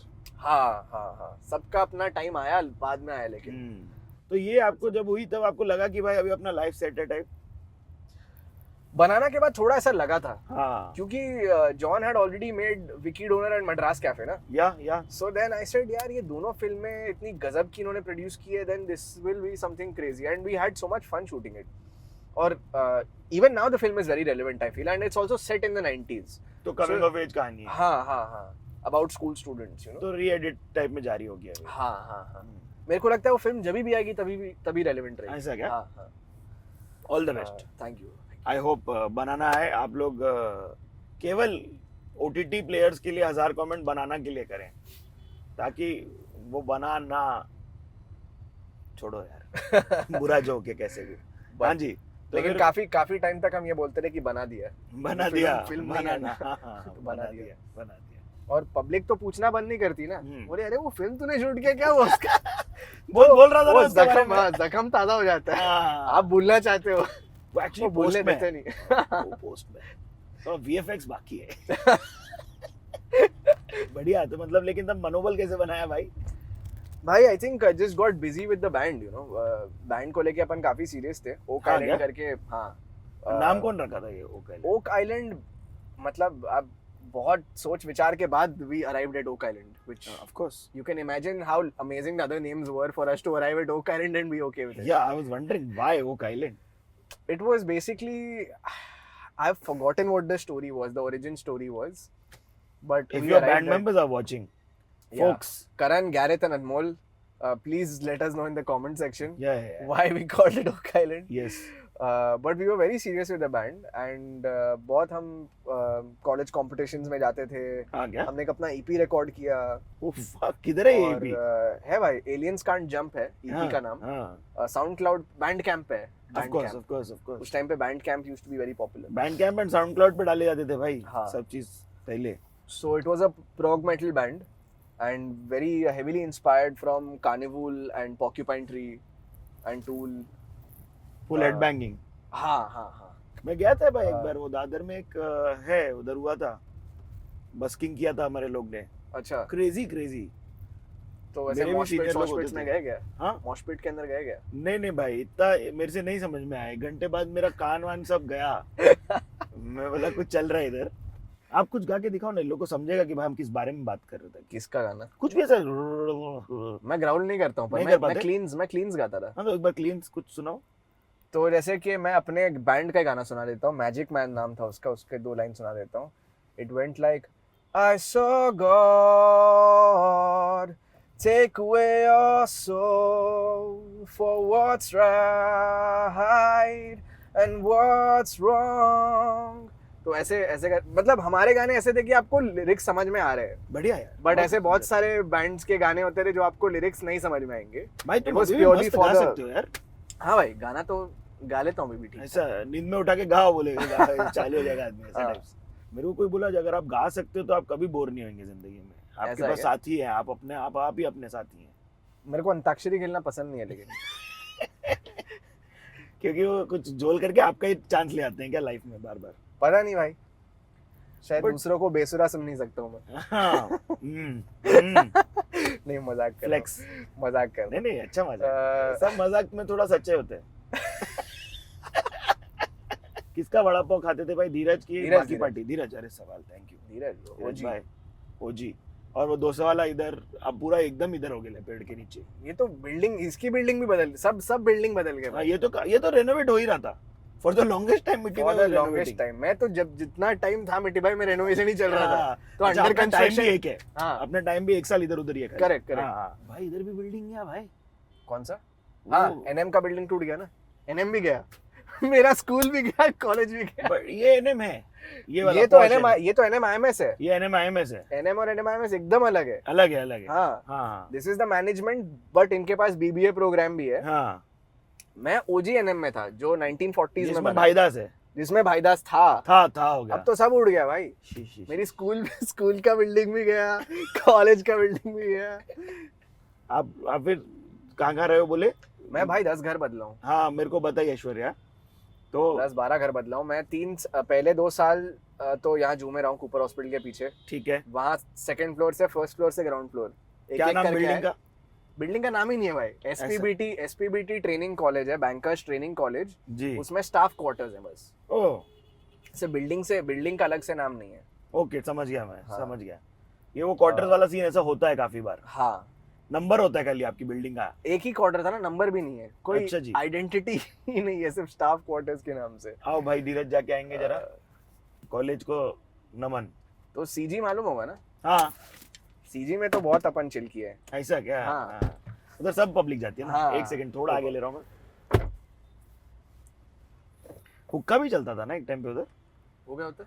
हाँ. सबका अपना time आया, बाद में आया लेकिन. तो ये आपको जब हुई तब आपको लगा कि भाई अभी अपना लाइफ सेट है टाइप? बनाना के बाद थोड़ा ऐसा लगा था. हाँ. क्योंकि John had already made Vicky donor and Madras cafe ना. या. सो देन आई सेड यार ये दोनों फिल्में इतनी गजब की इन्होंने प्रोड्यूस की है, then this will be something crazy and we had so much fun shooting it. और even now the film is very relevant I feel, and it's also set in the 90s. तो coming of age कहानी है. हाँ. About school students, you know. तो re-edit type में जारी हो गया अभी. हाँ. मेरे को लगता है वो फिल्म जब भी आएगी तभी रेलेवेंट रहेगी. ऐसा क्या? हाँ. All the best. Thank you. I hope Banana है आप लोग केवल OTT प्लेयर्स के लिए 1000 कमेंट बनाना के लिए करें, ताकि वो बना ना छोड़ो यार. बुरा जोक है कैसे भी. हाँ जी. तो लेकिन फिर काफी टाइम तक हम ये बोलते रहे कि बना दिया. फिल्म बनाना. बना दिया. और पब्लिक तो पूछना बंद नहीं करती ना. हम्म. बोले अरे वो फिल्म तूने शूट किया क्या, वो उसका बोल रहा था ना वो उसके बारे में. जख्म ताजा हो जाता है. हाँ. आप भूलना चाहते हो, वो एक्चुअली वो बोलने पोस्ट में देते नहीं. वो पोस्ट में तो VFX बाकी है. बढ़िया. तो मतलब लेकिन तब मनोबल कैसे बनाया भाई? भाई I think just got busy with the band, you know. Band को लेके अपन काफी सीरियस थे. ओक हाँ, आइलैंड क्या? करके. हाँ. नाम कौन रखा था ये ओक आइलैंड? ओक आइलैंड मतलब अब बहुत सोच विचार के बाद we arrived at Oak Island, which Of course. you can imagine how amazing the other names were for us to arrive at Oak Island and be okay with it. Yeah, I was wondering why Oak Island. It was basically, I've forgotten what the story was, the origin story was, but If we your arrived band at- members are watching, Yeah. folks. Karan, Gareth and Anmol, please let us know in the comment section Yeah. why we called it Oak Island. Yes. But we were very serious with the band and बहुत हम college competitions में जाते थे. हाँ क्या? हमने एक अपना EP रिकॉर्ड किया. Oh fuck, किधर है ये और EP? है भाई, Aliens Can't Jump है EP का नाम. हाँ. SoundCloud Bandcamp है. Of course, Bandcamp. of course, of course. उस टाइम पे Bandcamp used to be very popular. Bandcamp and SoundCloud पे डाले जाते थे भाई. हाँ. सब चीज पहले. So it was a prog metal band and very heavily inspired from Carnival and Porcupine Tree and Tool. Full headbanging. हाँ. मैं गया था भाई एक हाँ. बार, वो दादर में एक है उधर हुआ था. बस्किंग किया था हमारे लोग ने. अच्छा. क्रेजी. तो वैसे मेरे भी मॉशपिट senior लोग होते में थे. गए क्या? हाँ. मॉशपिट के अंदर गए क्या? नहीं भाई, इतना मेरे से नहीं समझ में आया. एक घंटे बाद मेरा कान वान सब गया. मैं बोला कुछ चल रहा है इधर. आप कुछ गा के दिखाओ ना, लोग को समझेगा कि भाई हम किस बारे में बात कर रहे थे. किसका गाना? कुछ भी ऐसा. मैं ग्राउल नहीं करता हूँ, पर नहीं कर मैं पाते? क्लीन्स गाता था. हाँ, तो एक बार क्लीन कुछ सुनाओ. तो जैसे कि मैं अपने बैंड का गाना सुना देता हूँ. मैजिक मैन नाम था उसका, उसके 2 लाइन सुना देता हूँ. It went like I saw God take away your soul for what's right and what's wrong. तो ऐसे मतलब हमारे गाने ऐसे थे कि आपको लिरिक्स समझ में आ रहे हैं. बढ़िया यार. बट ऐसे बहुत सारे बैंड्स के गाने होते थे जो आपको लिरिक्स नहीं समझ में आएंगे. भाई It तुम was अभी भी purely मस्त for गा the- सकते हो यार. हाँ भाई, गाना तो गा लेता हूँ भी ठीक. ऐसा नींद में उठा के गाओ बोलेगा चालू हो जाएगा आदमी. ऐसा हाँ. टाइप्स. मेरे को कोई बोला अगर आप गा सकते हो तो आप कभी बोर नहीं होंगे जिंदगी में. आपके ऐसा है पास क्या? साथी है, आप ही अपने साथी हैं. मेरे को अंताक्षरी खेलना पसंद नहीं है लेकिन. क्योंकि वो कुछ जोल करके आपका ही चांस ले आते हैं क्या लाइफ में बार बार. पता नहीं भाई, शायद But- दूसरों को बेसुरा सुन नहीं सकता हूँ मैं. हाँ. नहीं, मजाक कर फ्लेक्स. मजाक कर. नहीं अच्छा मजाक. सब मजाक में थोड़ा सच्चे होते हैं. किसका वड़ा पाव खाते थे भाई? धीरज की धीरज, बाकी धीरज. पार्टी. धीरज, अरे सवाल. थैंक यू धीरज धीरज भाई. ओजी. और वो 200 वाला इधर अब पूरा एकदम इधर हो गया पेड़ के नीचे. ये तो बिल्डिंग, इसकी बिल्डिंग भी बदल, सब बिल्डिंग बदल गए हाँ, भाई. ये तो रेनोवेट हो ही रहा था. फॉर द लॉन्गेस्ट टाइम मिट्टी फॉर में द लॉन्गेस्ट टाइम. मैं तो जब जितना टाइम था मिट्टी भाई में रेनोवेशन ही चल रहा था. तो अंडर टाइम भी कंस्ट्रक्शन. एक है. हाँ. अपना टाइम भी एक साल इधर उधर ही है. Correct. भाई इधर भी बिल्डिंग है भाई. कौन सा? हाँ, एनएम का बिल्डिंग टूट गया ना. एनएम भी गया. मेरा स्कूल भी गया, कॉलेज भी गया. But ये एनएम है. ये ये तो एनएम आईएमएस है. ये एनएम आईएमएस है. एनएम और एनएम आईएमएस एकदम अलग है. अलग है. हाँ. हाँ. This is the management, but इनके पास बीबीए प्रोग्राम भी है. हाँ. मैं ओजी एनएम में था जो 1940s में जिसमें बना. भाईदास है. जिसमें भाईदास था हो गया। अब तो सब उड़ गया भाई। शी। मेरी स्कूल का बिल्डिंग भी गया, कॉलेज का बिल्डिंग भी गया। आप फिर कहाँ रहे हो बोले? मैं भाई 10 घर बदला हूँ। हाँ मेरे को बताइए ऐश्वर्या। तो 10-12 घर बदला हूँ मैं। पहले 2 साल तो यहाँ जू में रहा हूँ, कूपर हॉस्पिटल के पीछे। ठीक है। वहाँ सेकंड फ्लोर से फर्स्ट फ्लोर से ग्राउंड फ्लोर। क्या नाम बिल्डिंग का? बिल्डिंग का नाम ही नहीं है भाई। एसपीबीटी ट्रेनिंग कॉलेज है, बैंकर्स ट्रेनिंग कॉलेज जी। उसमें स्टाफ क्वार्टर्स है बस। ओह से बिल्डिंग का अलग से नाम नहीं है। ओके समझ गया मैं। हाँ। समझ गया। ये वो क्वार्टर्स वाला सीन ऐसा होता है काफी बार। हाँ नंबर होता है खाली आपकी बिल्डिंग का। एक ही क्वार्टर था ना, नंबर भी नहीं है, कोई अच्छा जी। आइडेंटिटी ही नहीं है, सिर्फ स्टाफ क्वार्टर्स के नाम से। आओ भाई धीरज जाके आएंगे जरा कॉलेज को नमन। तो सीजी मालूम होगा ना? हाँ सीजी में तो बहुत अपन चिल किया है। ऐसा क्या? हाँ। हाँ। उधर सब पब्लिक जाती है ना। हाँ। एक सेकंड थोड़ा आगे ले रहा हूँ मैं। हुक्का भी चलता था ना एक टाइम पे उधर। हो गया होता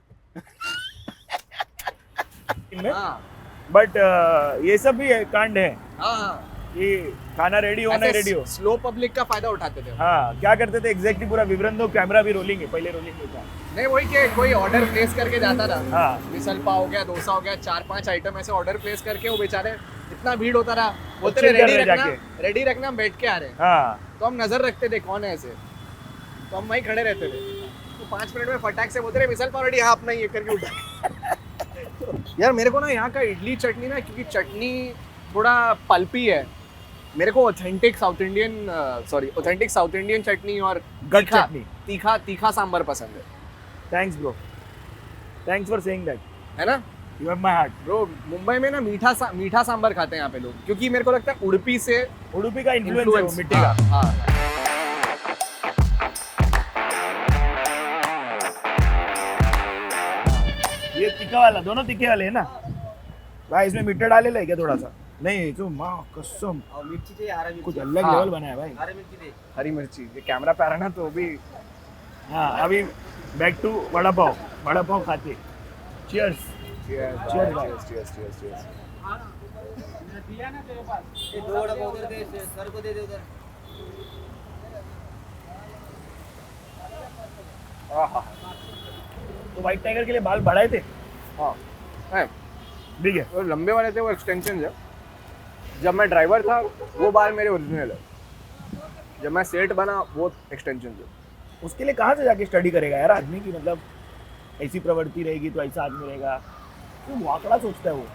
इनमें हाँ बट ये सब भी कांड है हाँ कि खाना रेडी हो नहीं रेडी हो। स्लो पब्लिक का फायदा उठाते थे। हाँ क्या करते थे एग्जैक्टली पूरा विवरण दो। कैमरा भी रोलिंग है, पहले रोलिंग होता। नहीं वही के कोई ऑर्डर प्लेस करके जाता था। हाँ मिसल पाव हो गया, डोसा हो गया, 4-5 आइटम ऐसे ऑर्डर प्लेस करके वो बेचारे इतना भीड़ होता रहा, बोलते chill कर रेडी रहे रखना, जाके। रेडी रखना, हम बैठ के आ रहे हैं। हाँ तो हम नजर रखते थे कौन है ऐसे, तो हम वहीं खड़े रहते थे। तो 5 मिनट में फटाक से बोलते रहे मिसल पाव रेडी, हाँ अपना ये करके उठा। यार मेरे को ना यहाँ का इडली चटनी ना, क्योंकि चटनी थोड़ा पल्पी है, मेरे को ऑथेंटिक साउथ इंडियन चटनी और गट चटनी तीखा सांबर पसंद है। Thanks bro, thanks for saying that. है ना you have my heart bro. Mumbai में ना मीठा सांबर खाते हैं यहाँ पे लोग, क्योंकि मेरे को लगता है उडुपी का इन्फ्लुएंस है वो मिट्टी का। हाँ। ये तीखा वाला, दोनों तीखे वाले है ना भाई? इसमें मीठा डाले ले क्या थोड़ा सा? नहीं तो माँ कसम मिर्ची चाहिए, हरा मिर्ची। कुछ अलग हाँ। लेवल बना है भाई। हरा मिर्ची दे। हरी मिर्ची, ये कैमरा पे आ रहा ना तो भी। हाँ अभी बैक टू वड़ा पाव खाते। चीयर्स। Cheers, भाई। cheers। ये 2 वड़ा पाव उधर दे, सर को दे दे उधर। आहा, तो व्हाइट टाइगर के लिए बाल बढ़ाए थे? हाँ है। ठीक है। वो लंबे वाले थे, वो एक्सटेंशन है। जब मैं ड्राइवर था वो बाल मेरे ओरिजिनल है, जब मैं सेठ बना वो एक्सटेंशन थे। उसके लिए कहाँ से जाके स्टडी करेगा यार आदमी की? मतलब ऐसी प्रवृत्ति रहेगी तो ऐसा आदमी रहेगा। क्यों वाकड़ा सोचता है वो?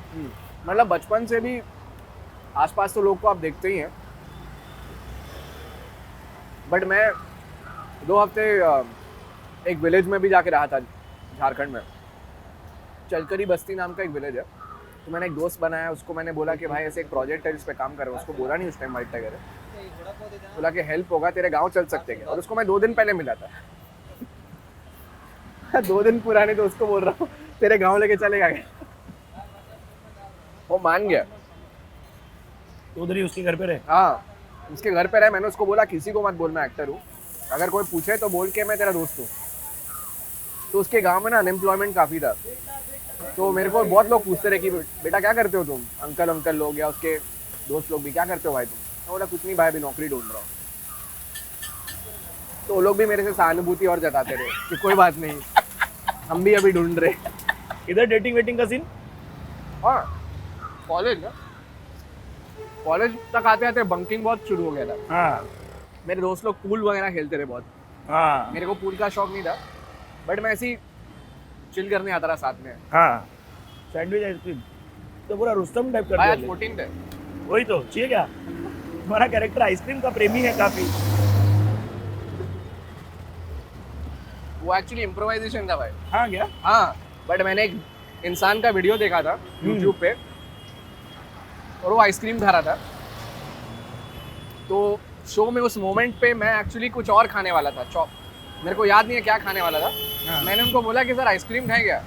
मतलब बचपन से भी आसपास तो लोग को आप देखते ही हैं, बट मैं 2 हफ्ते एक विलेज में भी जाके रहा था, झारखंड में। चलकरी बस्ती नाम का एक विलेज है। तो मैंने एक दोस्त बनाया, उसको मैंने बोला कि भाई ऐसे एक प्रोजेक्ट है जिस पे काम कर रहा हूँ। उसको बोला नहीं उस टाइम व्हाइट टाइगर है, बोला कि हेल्प होगा, तेरे गांव चल सकते हैं। और उसको मैं 2 दिन पहले मिला था। 2 दिन पुराने तो उसको बोल रहा हूँ तेरे गांव लेके चलेगा क्या? वो मान गया। तो उधर ही उसके घर पे रहे? हाँ उसके घर पे रहे। मैंने उसको बोला किसी को मत बोल मैं एक्टर हूँ, अगर कोई पूछे तो बोल के मैं तेरा दोस्त हूँ। तो उसके गांव में ना अनएम्प्लॉयमेंट काफ़ी था, तो मेरे को बहुत लोग पूछते रहे कि बेटा क्या करते हो तुम? अंकल लोग या उसके दोस्त लोग भी, क्या करते हो भाई तुम? मैं बोला कुछ नहीं भाई, अभी नौकरी ढूंढ रहा हूँ। तो वो लोग भी मेरे से सहानुभूति और जताते रहे कि कोई बात नहीं, हम भी अभी ढूंढ रहे। इधर डेटिंग वेटिंग का सीन? हाँ कॉलेज ना, कॉलेज तक आते आते बंकिंग बहुत शुरू हो गया था। हाँ मेरे दोस्त लोग पूल वगैरह खेलते रहे बहुत। हाँ मेरे को पूल का शौक नहीं था, बट मैं ऐसे ही चिल करने आता रहा साथ में। हाँ। सैंडविच आइसक्रीम तो पूरा रुस्तम टाइप कर भाई आज दिया। 14 थे। वही तो चाहिए क्या? तुम्हारा कैरेक्टर आइसक्रीम का प्रेमी है काफी। वो एक्चुअली इम्प्रोवाइजेशन था भाई। हाँ क्या? हाँ बट मैंने एक इंसान का वीडियो देखा था YouTube पे, और वो आइसक्रीम खा रहा था। तो शो में उस मोमेंट पे मैं एक्चुअली कुछ और खाने वाला था, चॉप। मेरे को याद नहीं है क्या खाने वाला था। हाँ। मैंने उनको बोला कि सर आइसक्रीम खाए क्या?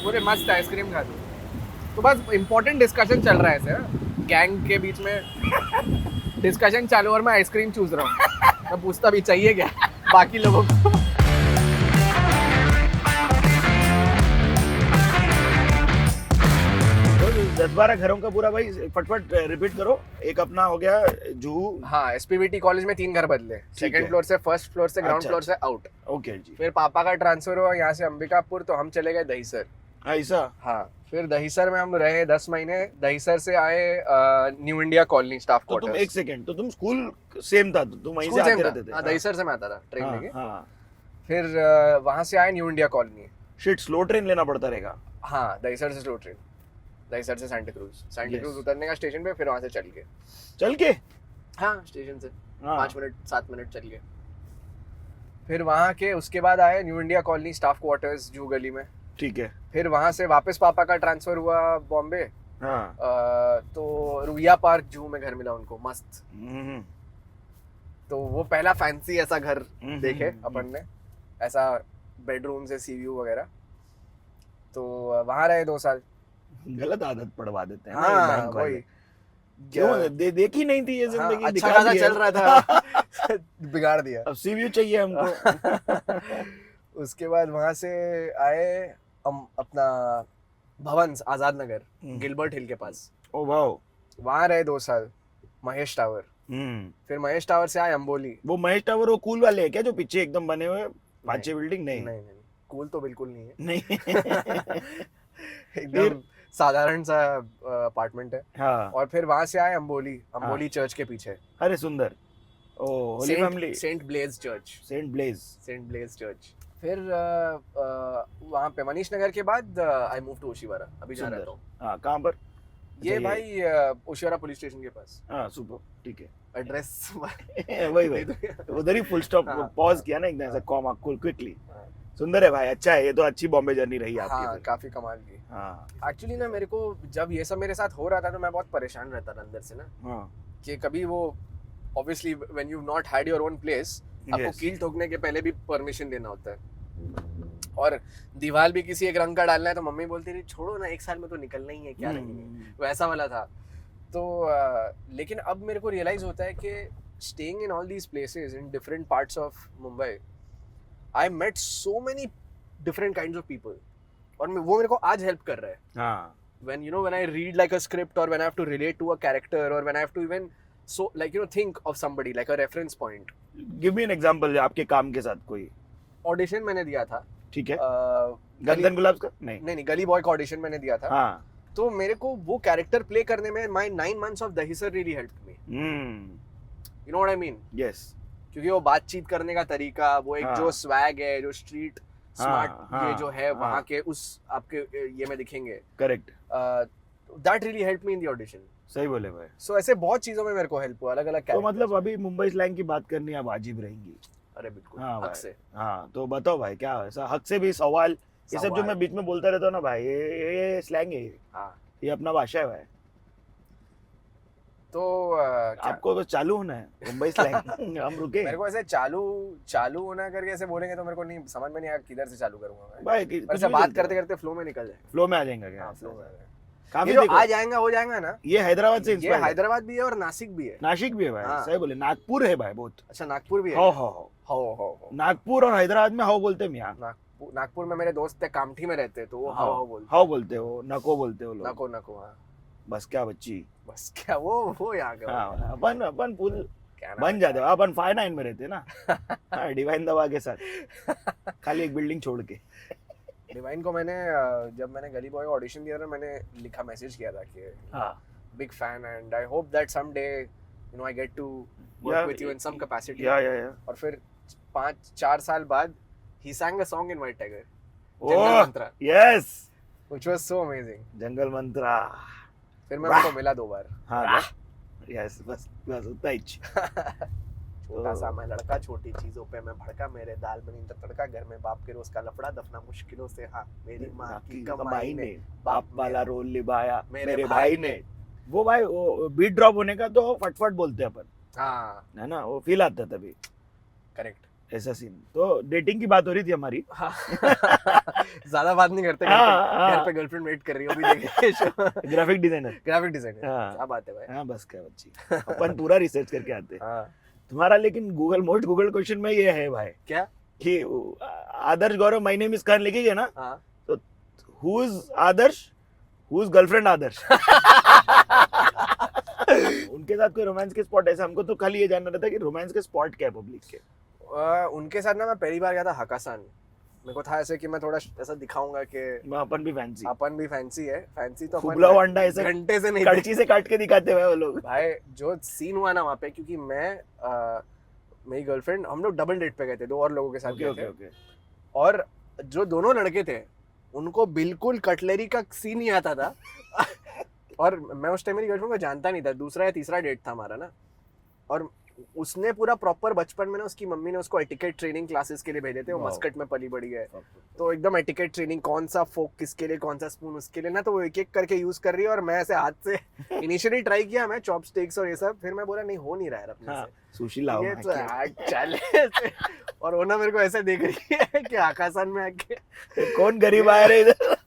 बोले मस्त आइसक्रीम खा दो। तो बस इंपॉर्टेंट डिस्कशन चल रहा है ऐसे गैंग के बीच में, डिस्कशन चालू और मैं आइसक्रीम चूज रहा हूँ। मैं पूछता भी चाहिए क्या बाकी लोगों को। 10-12 घरों का पूरा भाई फटफट रिपीट करो। एक अपना हो गया जुहू। हाँ एसपीबीटी कॉलेज में 3 घर बदले, है। सेकंड फ्लोर से फर्स्ट फ्लोर से ग्राउंड अच्छा। फ्लोर से आउट। ओके जी। फिर पापा का ट्रांसफर हुआ यहाँ से अंबिकापुर, तो हम चले गए दहीसर। ऐसा। हाँ फिर दहीसर में हम रहे 10 महीने। दहीसर से आए न्यू इंडिया कॉलोनी स्टाफ तो तुम क्वार्टर्स। एक सेकंड, तो तुम स्कूल सेम था, तो तुम वहीं से स्कूल सेम आते था। रहते थे? हाँ दहीसर से मैं आता था ट्रेन हाँ, लेके। हाँ। फिर वहां से आए new India colony. Shit, slow train लेना पड़ता रहेगा। हाँ दहीसर से स्लो ट्रेन, दहीसर से सांता क्रूज Yes. उतरने का स्टेशन पे, फिर वहां से चल के। चल के? हाँ स्टेशन से हाँ। 5 मिनट 7 मिनट चल के। फिर वहां के उसके बाद आए new India colony staff quarters जू गली में। ठीक है। फिर वहां से वापस पापा का ट्रांसफर हुआ बॉम्बे। हाँ। तो रुइया पार्क जू में घर मिला उनको मस्त। हम्म, तो वो पहला फैंसी ऐसा घर हम्म, देखे हम्म, अपन ने, ऐसा बेडरूम से सी व्यू वगैरह। तो वहां रहे 2 साल। गलत आदत पड़वा देते हैं ना हाँ ये बैंक वाले। वही। क्यों देखी नहीं थी ये हाँ, जिंदगी? अच्छा दिखा खासा दी है। चल रहा था बिगाड़ दिया। अब सीव्यू चाहिए हमको। उसके बाद वहां से आए हम अपना भवंस आजाद नगर, गिलबर्ट हिल के पास। Oh wow. वहां रहे 2 साल, महेश टावर। फिर महेश टावर से आए अंबोली। वो महेश टावर वो कूल वाले है क्या, जो पीछे एकदम बने हुए 5-6 बिल्डिंग? नहीं नहीं कूल तो बिल्कुल नहीं है। नहीं। एकदम साधारण सा अपार्टमेंट है। हाँ। और फिर वहां से आए अंबोली चर्च के पीछे। अरे सुंदर। Oh holy family. Saint Blaise church. Saint Blaise church. फिर वहां पे मनीष नगर के बाद आई मूव टू ओशिवारा, अभी जा सुंदर। रहा हूँ। हाँ, कहाँ पर? ये अच्छा, भाई ओशिवारा पुलिस स्टेशन के पास। हाँ सुपर, ठीक है। एड्रेस वही उधर ही फुल स्टॉप हाँ। पॉज किया ना एकदम ऐसा, कॉमा क्विकली। सुंदर है भाई, अच्छा है। ये तो अच्छी बॉम्बे जर्नी रही आपकी। हाँ फिर। काफी कमाल की। हाँ। एक्चुअली ना मेरे को जब ये सब मेरे साथ हो रहा था तो मैं बहुत परेशान रहता था अंदर से ना, हाँ। कि कभी वो obviously when you not had your own place, आपको Yes. कील ठोकने के पहले भी परमिशन देना होता है। और दीवार भी किसी एक रंग का डालना है तो मम्मी बोलती थी छोड़ो ना, 1 साल में तो निकलना ही है, क्या रंग वैसा वाला था। तो लेकिन अब मेरे को रियलाइज होता है कि staying in all these places in different parts of Mumbai, I met so many different kinds of people, और वो मेरे को आज हेल्प कर रहा है। हाँ। when I read like a script, or when I have to relate to a character, or when I have to even think of somebody like a reference point. Give me an example आपके काम के साथ कोई। Audition मैंने दिया था। ठीक है। गली गंदन गुलाब का? नहीं। नहीं गली बॉय का ऑडिशन मैंने दिया था। हाँ। तो मेरे को वो कैरेक्टर प्ले करने में my 9 months of Dahisar really helped me. You know what I mean? Yes. क्योंकि वो बातचीत करने का तरीका, वो एक हाँ। जो स्वैग है, जो स्ट्रीट स्मार्ट हाँ, ये जो है हाँ। वहाँ के उस आपके ये में दिखेंगे। Correct. That really helped me in the audition. सही बोले भाई। So ऐसे बहुत चीजों में मेरे को हेल्प हुआ, अलग अलग तो मतलब अभी मुंबई स्लैंग की बात करनी अब अजीब रहेंगी। अरे बिल्कुल हाँ हक भाई। से। हाँ तो बताओ भाई, क्या ऐसा हक से भी सवाल, ये सब जो सवाल। मैं बीच में बोलता रहता हूँ ना भाई, ये स्लैंग है, हाँ ये अपना भाषा है भाई। तो क्या? आपको तो चालू होना है मुंबई स्लैंग। हम रुके मेरे को ऐसे चालू होना करके ऐसे बोलेंगे तो मेरे को नहीं समझ में नहीं आया किधर से चालू करूंगा मैं। भाई पर ऐसे बात करते करते फ्लो में निकल जाए। फ्लो में आ जाएगा क्या? हाँ फ्लो में आ जाए। काफी ये जो देखो, आ जाएगा हो जाएगा ना, ये हैदराबाद से ये इंस्पायर है। हैदराबाद भी है और नासिक भी है। नासिक भी है भाई। हाँ। सही बोले। नागपुर है भाई बहुत। अच्छा नागपुर भी है। हो हो नागपुर और हैदराबाद में हाउ बोलते हैं यहाँ। नागपुर में मेरे दोस्त थे, कामठी में रहते, तो वो हाउ बोलते। हाउ बोलते हो, नको बोलते हो लोग। नको हाँ। बस क्या बच्ची। बस क्या वो यहाँ का हाँ, अपन फुल क्या नाम बन है? जाते हो। अपन 5-9 में रहते हैं ना। हाँ, डिवाइन दवा के साथ, खाली एक बिल्डिंग छोड़ के। डिवाइन को मैंने जब मैंने गली बॉय ऑडिशन दिया था, मैंने लिखा मैसेज किया था कि हाँ। big fan and I hope that someday I get to work Yeah, with you in some capacity. या और फिर 5-4 साल बाद he sang a song in White Tiger, oh jungle Mantra, yes, which was so amazing. जंगल मंत्रा। फिर मैं उनको मिला 2 बार। हाँ यस, बस उतना ही। छोटा सा मैं लड़का, छोटी चीजों पे मैं भड़का, मेरे दाल बनी तो तड़का, घर में बाप के रोज का लफड़ा, दफना मुश्किलों से हाँ, मेरी माँ की कमाई ने बाप वाला रोल निभाया मेरे भाई ने। वो भाई वो बीट ड्रॉप होने का तो फटफट बोलते हैं अपन, हाँ है ना, वो फील आता है तभी। करेक्ट। ऐसा सीन। तो डेटिंग की बात हो रही थी हमारी। ज्यादा बात नहीं करते, हाँ, घर पे गर्लफ्रेंड वेट कर रही है, अभी देखे show. Graphic designer. Graphic designer, हाँ। क्या बात है भाई। हाँ बस क्या बच्ची, अपन पूरा रिसर्च करके आते हैं। हाँ तुम्हारा लेकिन मोस्ट गूगल क्वेश्चन में ये है भाई क्या? कि Adarsh Gaurav my name is Khan लिखी है ना, हाँ तो who is Adarsh Who's girlfriend Adarsh? उनके साथ कोई रोमांस के स्पॉट ऐसा? हमको तो खाली ये जानना रहता है कि रोमांस के स्पॉट क्या है पब्लिक के। उनके साथ ना मैं पहली बार गया था हकासान। मेरे को था ऐसे कि मैं थोड़ा ऐसा दिखाऊंगा कि मैं अपन भी फैंसी है फैंसी तो अपन खुबला वंडा ऐसे घंटे से नहीं कड़ची से काट के दिखाते हुए वो लोग। भाई जो सीन हुआ ना वहाँ पे, क्योंकि मैं मेरी गर्लफ्रेंड, हम लोग डबल डेट पे गए थे, 2 और लोगों के साथ गए थे। ओके और जो दोनों लड़के थे उनको बिल्कुल कटलरी का सीन नहीं आता था। और मैं उस टाइम मेरी गर्लफ्रेंड को जानता नहीं था, दूसरा या तीसरा डेट था हमारा ना। और उसने पूरा प्रॉपर बचपन में ना उसकी मम्मी ने उसको एटिकेट ट्रेनिंग क्लासेस के लिए भेजे थे। वो मस्कट में पली बड़ी है, तो एकदम एटिकेट ट्रेनिंग, कौन सा फोक किसके लिए, कौन सा स्पून उसके लिए ना, तो वो एक एक करके यूज कर रही है। और मैं ऐसे हाथ से इनिशियली ट्राई किया मैं चॉपस्टिक्स और ये सब, फिर मैं बोला नहीं हो नहीं रहा है अपने से, सुशी लाओ ये तो चल ऐसे। और वो ना मेरे को ऐसे देख रही है कि आकाशन में आके कौन गरीब आया रे इधर।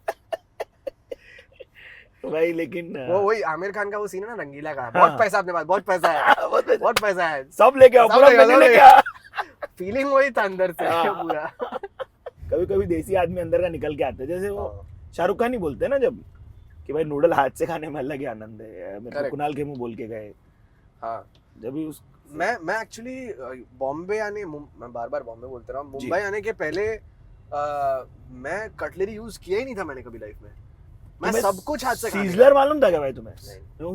भाई लेकिन वो वही आमिर खान का वो सीन है ना रंगीला का, बहुत पैसा अपने पास, बहुत पैसा है, बहुत पैसा है, सब लेके आओ, पूरा मेन्यू लेके आओ। फीलिंग वही था अंदर से पूरा। कभी कभी देसी आदमी अंदर का निकल के आते हैं, जैसे वो शाहरुख खान ही बोलते हैं ना जब कि भाई नूडल हाथ से खाने में अलग ही आनंद है। मेरे को कुणाल खेमू बोल के गए। हाँ जब भी उस मैं एक्चुअली बॉम्बे आने, मैं बार बार बॉम्बे बोलते रहा हूँ, मुंबई आने के पहले मैं कटलरी यूज किया ही नहीं था मैंने कभी लाइफ में। मैं सब कुछ हाथ से खाने सिजलर मालूम था क्या भाई तुम्हें?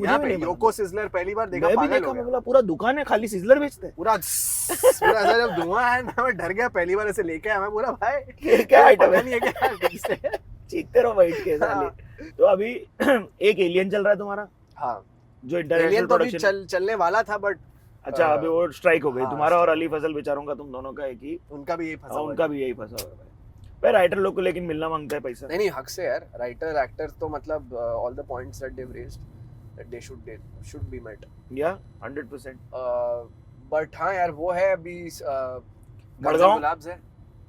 यहाँ पे योको सिजलर पहली बार देखा, पागल हो गया। पूरा दुकान है खाली सिजलर बेचते हैं। पूरा ऐसा जब धुआं आया ना मैं डर गया, पहली बार ऐसे लेके आया। मैं बोला भाई ये क्या आइटम है? नहीं है क्या? चीखते रहो बैठ के साले। तो अभी एक एलियन चल रहा है तुम्हारा? हाँ जो एलियन इंटरनेशनल तो अभी प्रोडक्शन चलने वाला था, बट अच्छा अभी वो स्ट्राइक हो गई हाँ, तुम्हारा और अली फजल बेचारों का, तुम दोनों का एक ही। उनका भी यही फंसा हुआ है। उनका भी यही फंसा हुआ है भाई। राइटर लोग को लेकिन मिलना मांगता है पैसा। नहीं हक से यार, राइटर एक्टर्स तो मतलब all the points that they have raised that they should be met. या 100%। बट हाँ यार वो है अभी मडगांव गुलाब्स है,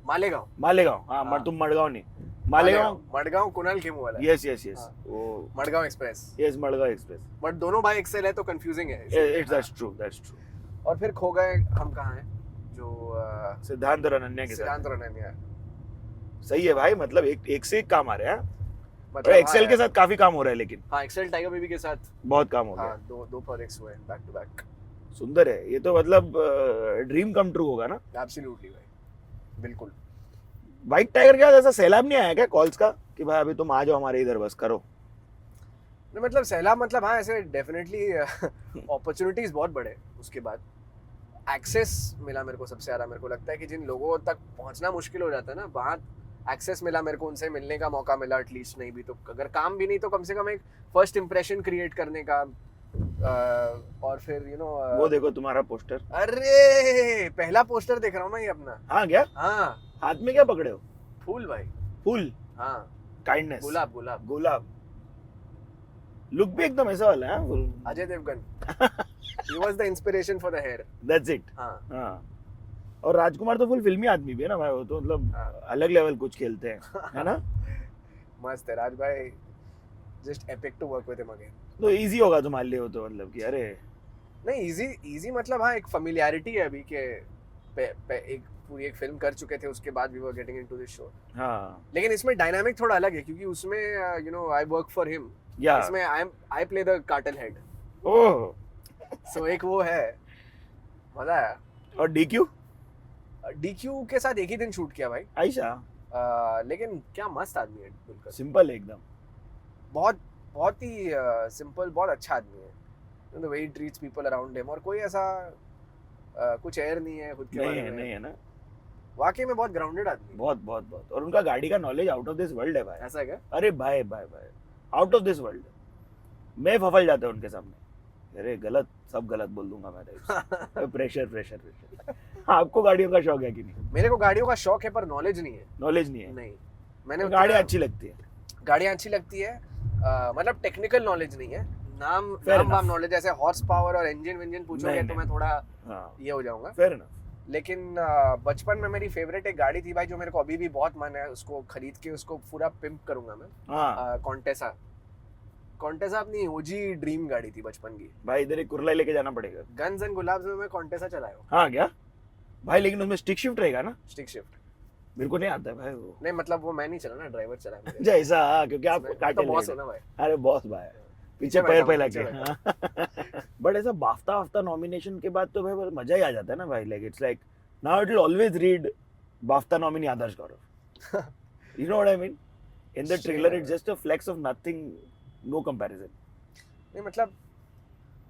मालेगांव हाँ हाँ। तुम मडगांव नहीं, मालेगांव मडगांव कुणाल खेमू वाला। यस हाँ। वो Madgaon express. Yes Madgaon express. But दोनों बाय एक्सेल है तो कंफ्यूजिंग है। It's that's true. और फिर खो गए हम कहाँ हैं, जो सिद्धांत रनन्या के साथ। सिद्धांत रनन्या। सही है भाई, मतलब एक से एक काम आ रहे हैं। मतलब एक्सेल के साथ काफी काम हो रहा है, लेकिन हाँ एक्सेल टाइगर बेबी के साथ बहुत काम हो रहा है। हाँ, दो प्रोजेक्ट्स हुए बैक टू बैक। सुंदर है ये तो, मतलब ड्रीम कम ट्रू होगा ना। एब्सोल्युटली भाई, बिल्कुल। व्हाइट टाइगर के बाद ऐसा सैलाब नहीं आया क्या कॉल्स का कि भाई अभी तुम आ जाओ हमारे इधर बस करो? नहीं मतलब सैलाब, मतलब हाँ ऐसे डेफिनेटली अपॉर्चुनिटीज बहुत बड़े। उसके बाद एक्सेस मिला मेरे को सबसे ज़्यादा। मेरे को लगता है कि जिन लोगों तक पहुंचना मुश्किल हो जाता है ना, वहाँ एक्सेस मिला मेरे को, उनसे मिलने का मौका मिला एटलीस्ट। नहीं भी तो अगर काम भी नहीं तो कम से कम एक फर्स्ट इंप्रेशन क्रिएट करने का। और फिर वो देखो तुम्हारा पोस्टर। अरे पहला पोस्टर देख रहा हूँ मैं ये अपना। हाँ क्या? हाँ हाथ में क्या पकड़े हो? फूल भाई। फूल? हाँ काइंडनेस। गुलाब। लुक भी एकदम ऐसा वाला है। Ajay Devgan. He was the inspiration for the hair. That's it. हाँ। और राजकुमार तो फुल फिल्मी आदमी भी है ना भाई, वो तो मतलब अलग लेवल कुछ खेलते हैं, है ना? मस्त है राज भाई, just epic to work with him again. तो इजी होगा तुम्हारे लिए वो तो, मतलब कि अरे नहीं इजी मतलब हाँ एक familiarity है अभी के एक पूरी एक फिल्म कर चुके थे, उसके बाद we were getting into this show. हाँ। लेकिन इसमें डायनामिक थोड़ा अलग है क्योंकि उसमें I work for him. या इसमें I play the cartel head. Oh. So एक वो है, मजा आया। और DQ DQ के साथ एक ही दिन शूट किया भाई। आयशा लेकिन क्या मस्त आदमी है दुलकर। सिंपल एकदम, बहुत ही सिंपल, बहुत अच्छा आदमी है। The way he treats people around him, और कोई ऐसा कुछ एयर नहीं है खुद के बारे में। नहीं है ना, वाकई में बहुत ग्राउंडेड आदमी है। बहुत। और उनका गाड़ी का knowledge out of this world है भाई। ऐसा क्या? अरे भाई आउट ऑफ दिस वर्ल्ड। मैं फफल जाता हूँ उनके सामने, अरे सब गलत बोल दूंगा मैं। प्रेशर। आपको गाड़ियों का शौक है कि नहीं? मेरे को गाड़ियों का शौक है पर नॉलेज नहीं है। नहीं मैंने गाड़ियाँ अच्छी लगती है। गाड़ियाँ अच्छी लगती है, मतलब टेक्निकल नॉलेज नहीं है। नाम नॉलेज, जैसे हॉर्स पावर और इंजन पूछोगे तो मैं थोड़ा ये हो जाऊंगा। Fair enough. लेकिन बचपन में मेरी फेवरेट एक गाड़ी थी भाई, जो मेरे को अभी भी बहुत मन है उसको खरीद के उसको पूरा पिम्प करूंगा मैं। कॉन्टेसा अपनी ओजी ड्रीम गाड़ी थी बचपन की भाई। इधर एक कुर्ला लेके जाना पड़ेगा। गन्स एंड गुलाब्स में मैं कॉन्टेसा चलाया हूँ। हाँ क्या भाई? लेकिन उसमें स्टिक शिफ्ट रहेगा ना? स्टिक शिफ्ट मेरे को नहीं आता है भाई वो नहीं मतलब वो मैं नहीं चला ना, ड्राइवर चला है मेरे। जैसा क्योंकि आप मैं तो काटे बॉस हूँ ना भाई। अरे बॉस भाई पीछे बैठा पैर हूँ, पे पीछे लगे बट ऐसा बाफ्ता नॉमिनेशन के बाद तो भाई बस मजा ही आ जाता है ना भाई like it's like now it will always read BAFTA nominee Adarsh Gourav you know what I mean in the trailer it's just a flex of nothing no comparison नहीं मतलब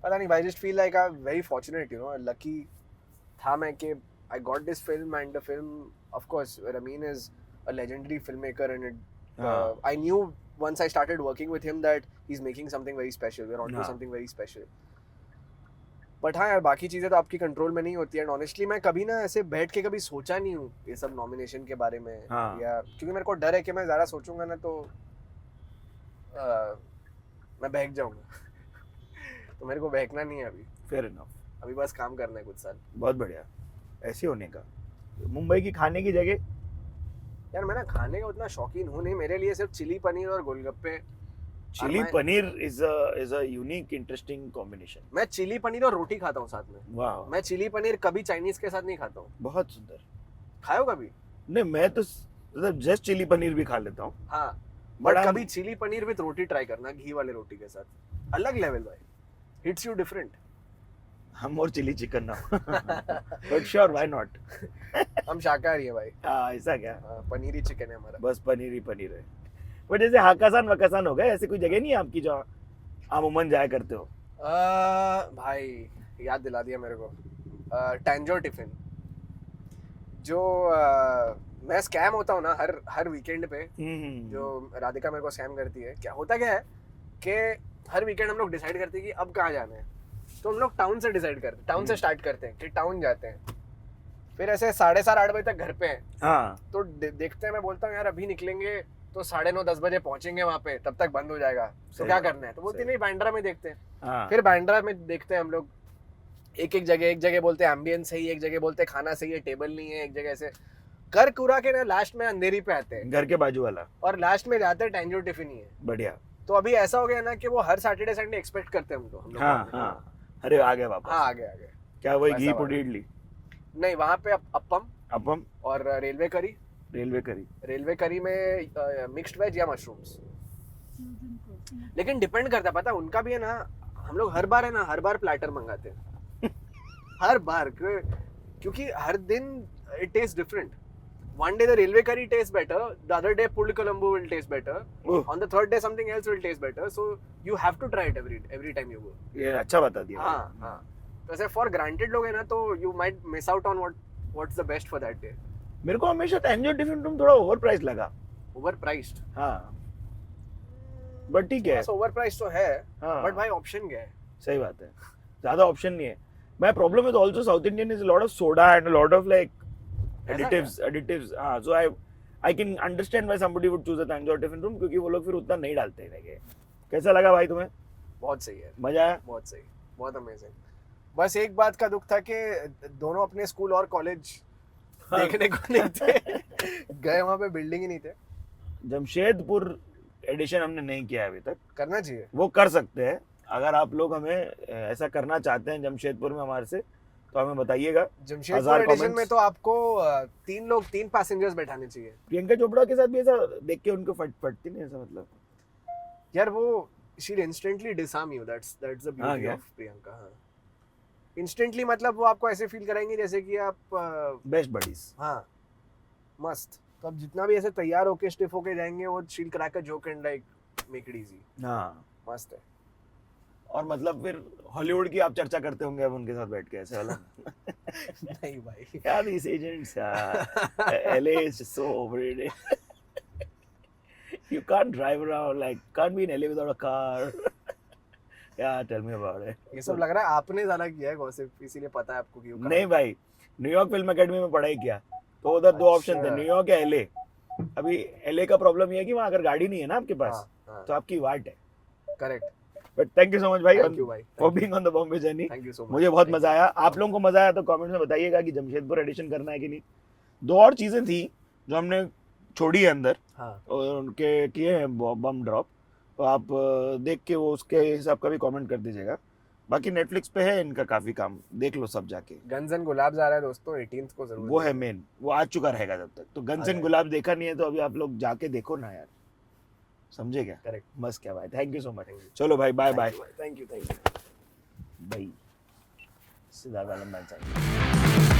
पता नहीं भाई, just feel like I very fortunate, you know, lucky था मैं कि I got this film and the film of course Ramin is a legendary filmmaker and it I knew once I started working with him that he's making something very special, we're on to हाँ. something very special. But हाँ यार बाकी चीज़ें तो आपकी control में नहीं होती है, एंड ऑनेस्टली मैं कभी ना ऐसे बैठ के कभी सोचा नहीं हूँ ये सब नॉमिनेशन के बारे में। हाँ. या क्योंकि मेरे को डर है कि मैं ज़्यादा सोचूंगा ना तो मैं बहक जाऊंगा तो मेरे को बहकना नहीं है अभी, फेयर इनफ अभी बस काम करना है कुछ साल। बहुत बढ़िया ऐसे होने का मुंबई की खाने की जगह यार मैं ना खाने का उतना शौकीन हूँ नहीं, मेरे लिए सिर्फ चिली पनीर और गोलगप्पे। चिली मैं- paneer is a unique interesting combination मैं चिली पनीर और रोटी खाता हूँ साथ में। वाह मैं चिली पनीर कभी चाइनीज के साथ नहीं खाता हूँ। बहुत सुंदर खाओ कभी? नहीं मैं तो मतलब जस्ट चिली पनीर भी खा लेता हूँ हाँ But बट I'm- कभी चिली पनीर विद रोटी ट्राई करना, घी वाले रोटी के साथ, अलग लेवल भाई, हिट्स यू डिफरेंट। हम और चिली चिकन ना बट श्योर व्हाई नॉट हम शाकाहारी है भाई। ऐसा क्या हाँ, पनीर ही चिकन है हमारा। बस पनीर ही पनीर है बट जैसे हाकासान वकासान हो गए ऐसी कोई जगह नहीं है आपकी जो आप उमन जाया करते हो भाई याद दिला दिया मेरे को, टैंजोर टिफिन जो मैं स्कैम होता हूँ ना हर वीकेंड पे, जो राधिका मेरे को स्कैम करती है। क्या होता क्या है कि हर वीकेंड हम लोग डिसाइड करते हैं कि अब कहाँ जाना है, तो हम लोग टाउन से डिसाइड करते हैं, टाउन से स्टार्ट करते हैं कि टाउन जाते हैं, फिर ऐसे 7:30-8 बजे तक घर पे हैं। हाँ तो देखते हैं, मैं बोलता हूँ यार अभी निकलेंगे तो 9:30-10 बजे पहुंचेंगे वहाँ पे, तब तक बंद हो जाएगा, तो सही क्या बात, करना है? तो बोलती सही। नहीं बांद्रा में देखते हैं। हाँ फिर बांद्रा में देखते हैं हम लोग, एक जगह बोलते हैं एम्बियंस सही है, एक जगह बोलते हैं खाना सही है, टेबल नहीं है, एक जगह ऐसे कर कुरा के ना लास्ट में अंधेरी पे आते हैं, घर के बाजू वाला और लास्ट में जाते हैं टैंजोर टिफिन ही है। बढ़िया तो अभी ऐसा हो गया ना कि वो हर सैटरडे संडे एक्सपेक्ट करते हैं हम लोग। हाँ हाँ अरे आ गए वापस हाँ आ गए क्या वही वैसा घी वाला। पुड़ी इडली नहीं, वहाँ पे अप्पम अपम और रेलवे रेलवे करी में मिक्स्ड वेज या मशरूम्स। लेकिन डिपेंड करता है, पता है उनका भी है ना, हम लोग हर बार प्लेटर मंगाते हैं हर बार, क्योंकि हर दिन it taste different. One day the railway curry tastes better, the other day pulled Colombo will taste better, oh, on the third day something else will taste better, so you have to try it every time you go. ये अच्छा बता दिया हाँ तो ऐसे for granted लोग है ना, तो you might miss out on what's the best for that day. मेरे को हमेशा टैंजोर टिफिन रूम थोड़ा ओवर प्राइस लगा Overpriced. हाँ बट ठीक है बस overpriced तो है, हाँ but भाई option क्या है? सही बात है ज्यादा ऑप्शन नहीं है My problem with also South Indian is a lot of soda and a lot of like additives हाँ so I can understand why somebody would choose a Tanjore tiffin room क्योंकि वो लोग फिर उतना नहीं डालते हैं। कैसा लगा भाई तुम्हें? बहुत सही है, मजा आया? बहुत सही, बहुत अमेजिंग। बस एक बात का दुख था कि दोनों अपने स्कूल और कॉलेज देखने को नहीं थे गए वहाँ पे, बिल्डिंग ही नहीं थे। जमशेदपुर एडिशन हमने नहीं किया है अभी तक, करना चाहिए। वो कर सकते हैं अगर आप लोग हमें ऐसा करना चाहते हैं जमशेदपुर में हमारे से तो हमें बताइएगा। Jamshedpur 1000 edition comments। में तो आपको 3 पैसेंजर्स बैठाने चाहिए प्रियंका चोपड़ा के साथ भी ऐसा देख के उनको फटती नहीं ऐसा मतलब यार, वो she'll instantly disarm you, that's the हाँ beauty क्या? of प्रियंका। हाँ instantly, मतलब वो आपको ऐसे फील कराएंगे जैसे कि आप बेस्ट बडीज। हाँ मस्त। तो अब जितना भी ऐसे तैयार होके स्टिफ होके जाएंगे, वो she'll crack a joke and like make it easy। हाँ मस्त है। और मतलब फिर हॉलीवुड की आप चर्चा करते होंगे अब उनके साथ बैठ के ऐसे वाला नहीं भाई यार these agents LA is so overrated you can't drive around like can't be in LA without a car yeah tell me about it ये सब लग रहा है आपने ज्यादा किया है गॉसिप, इसीलिए पता है आपको क्यों। नहीं भाई न्यूयॉर्क फिल्म एकेडमी में पढ़ाई किया तो उधर दो ऑप्शन थे, अच्छा। न्यूयॉर्क या LA। अभी LA का प्रॉब्लम ये है कि वहाँ अगर गाड़ी नहीं है ना आपके पास तो आपकी वाट है। Correct. But thank you so much भाई थैंक यू भाई, for being on the Bombay journey. Thank you so much. मुझे बहुत मजा आया, आप लोगों को मजा आया तो कमेंट्स में बताइएगा कि जमशेदपुर एडिशन करना है कि नहीं। दो और चीजें थी जो हमने छोड़ी है अंदर हाँ और उनके किए हैं बम ड्रॉप, तो आप देख के वो उसके हिसाब का भी कमेंट कर दीजिएगा। बाकी नेटफ्लिक्स पे है इनका काफी काम, देख लो सब जाके। गन्स एंड गुलाब्स आ रहा है दोस्तों 18th को जरूर वो है मेन, वो आ चुका रहेगा जब तक। तो गन्स एंड गुलाब देखा नहीं है तो अभी आप लोग जाके देखो ना यार, समझे क्या? करेक्ट। मस्त क्या भाई, थैंक यू सो मच। चलो भाई, बाय बाय थैंक यू भाई, सिद्धार्थ वैलेंटाइन साहब।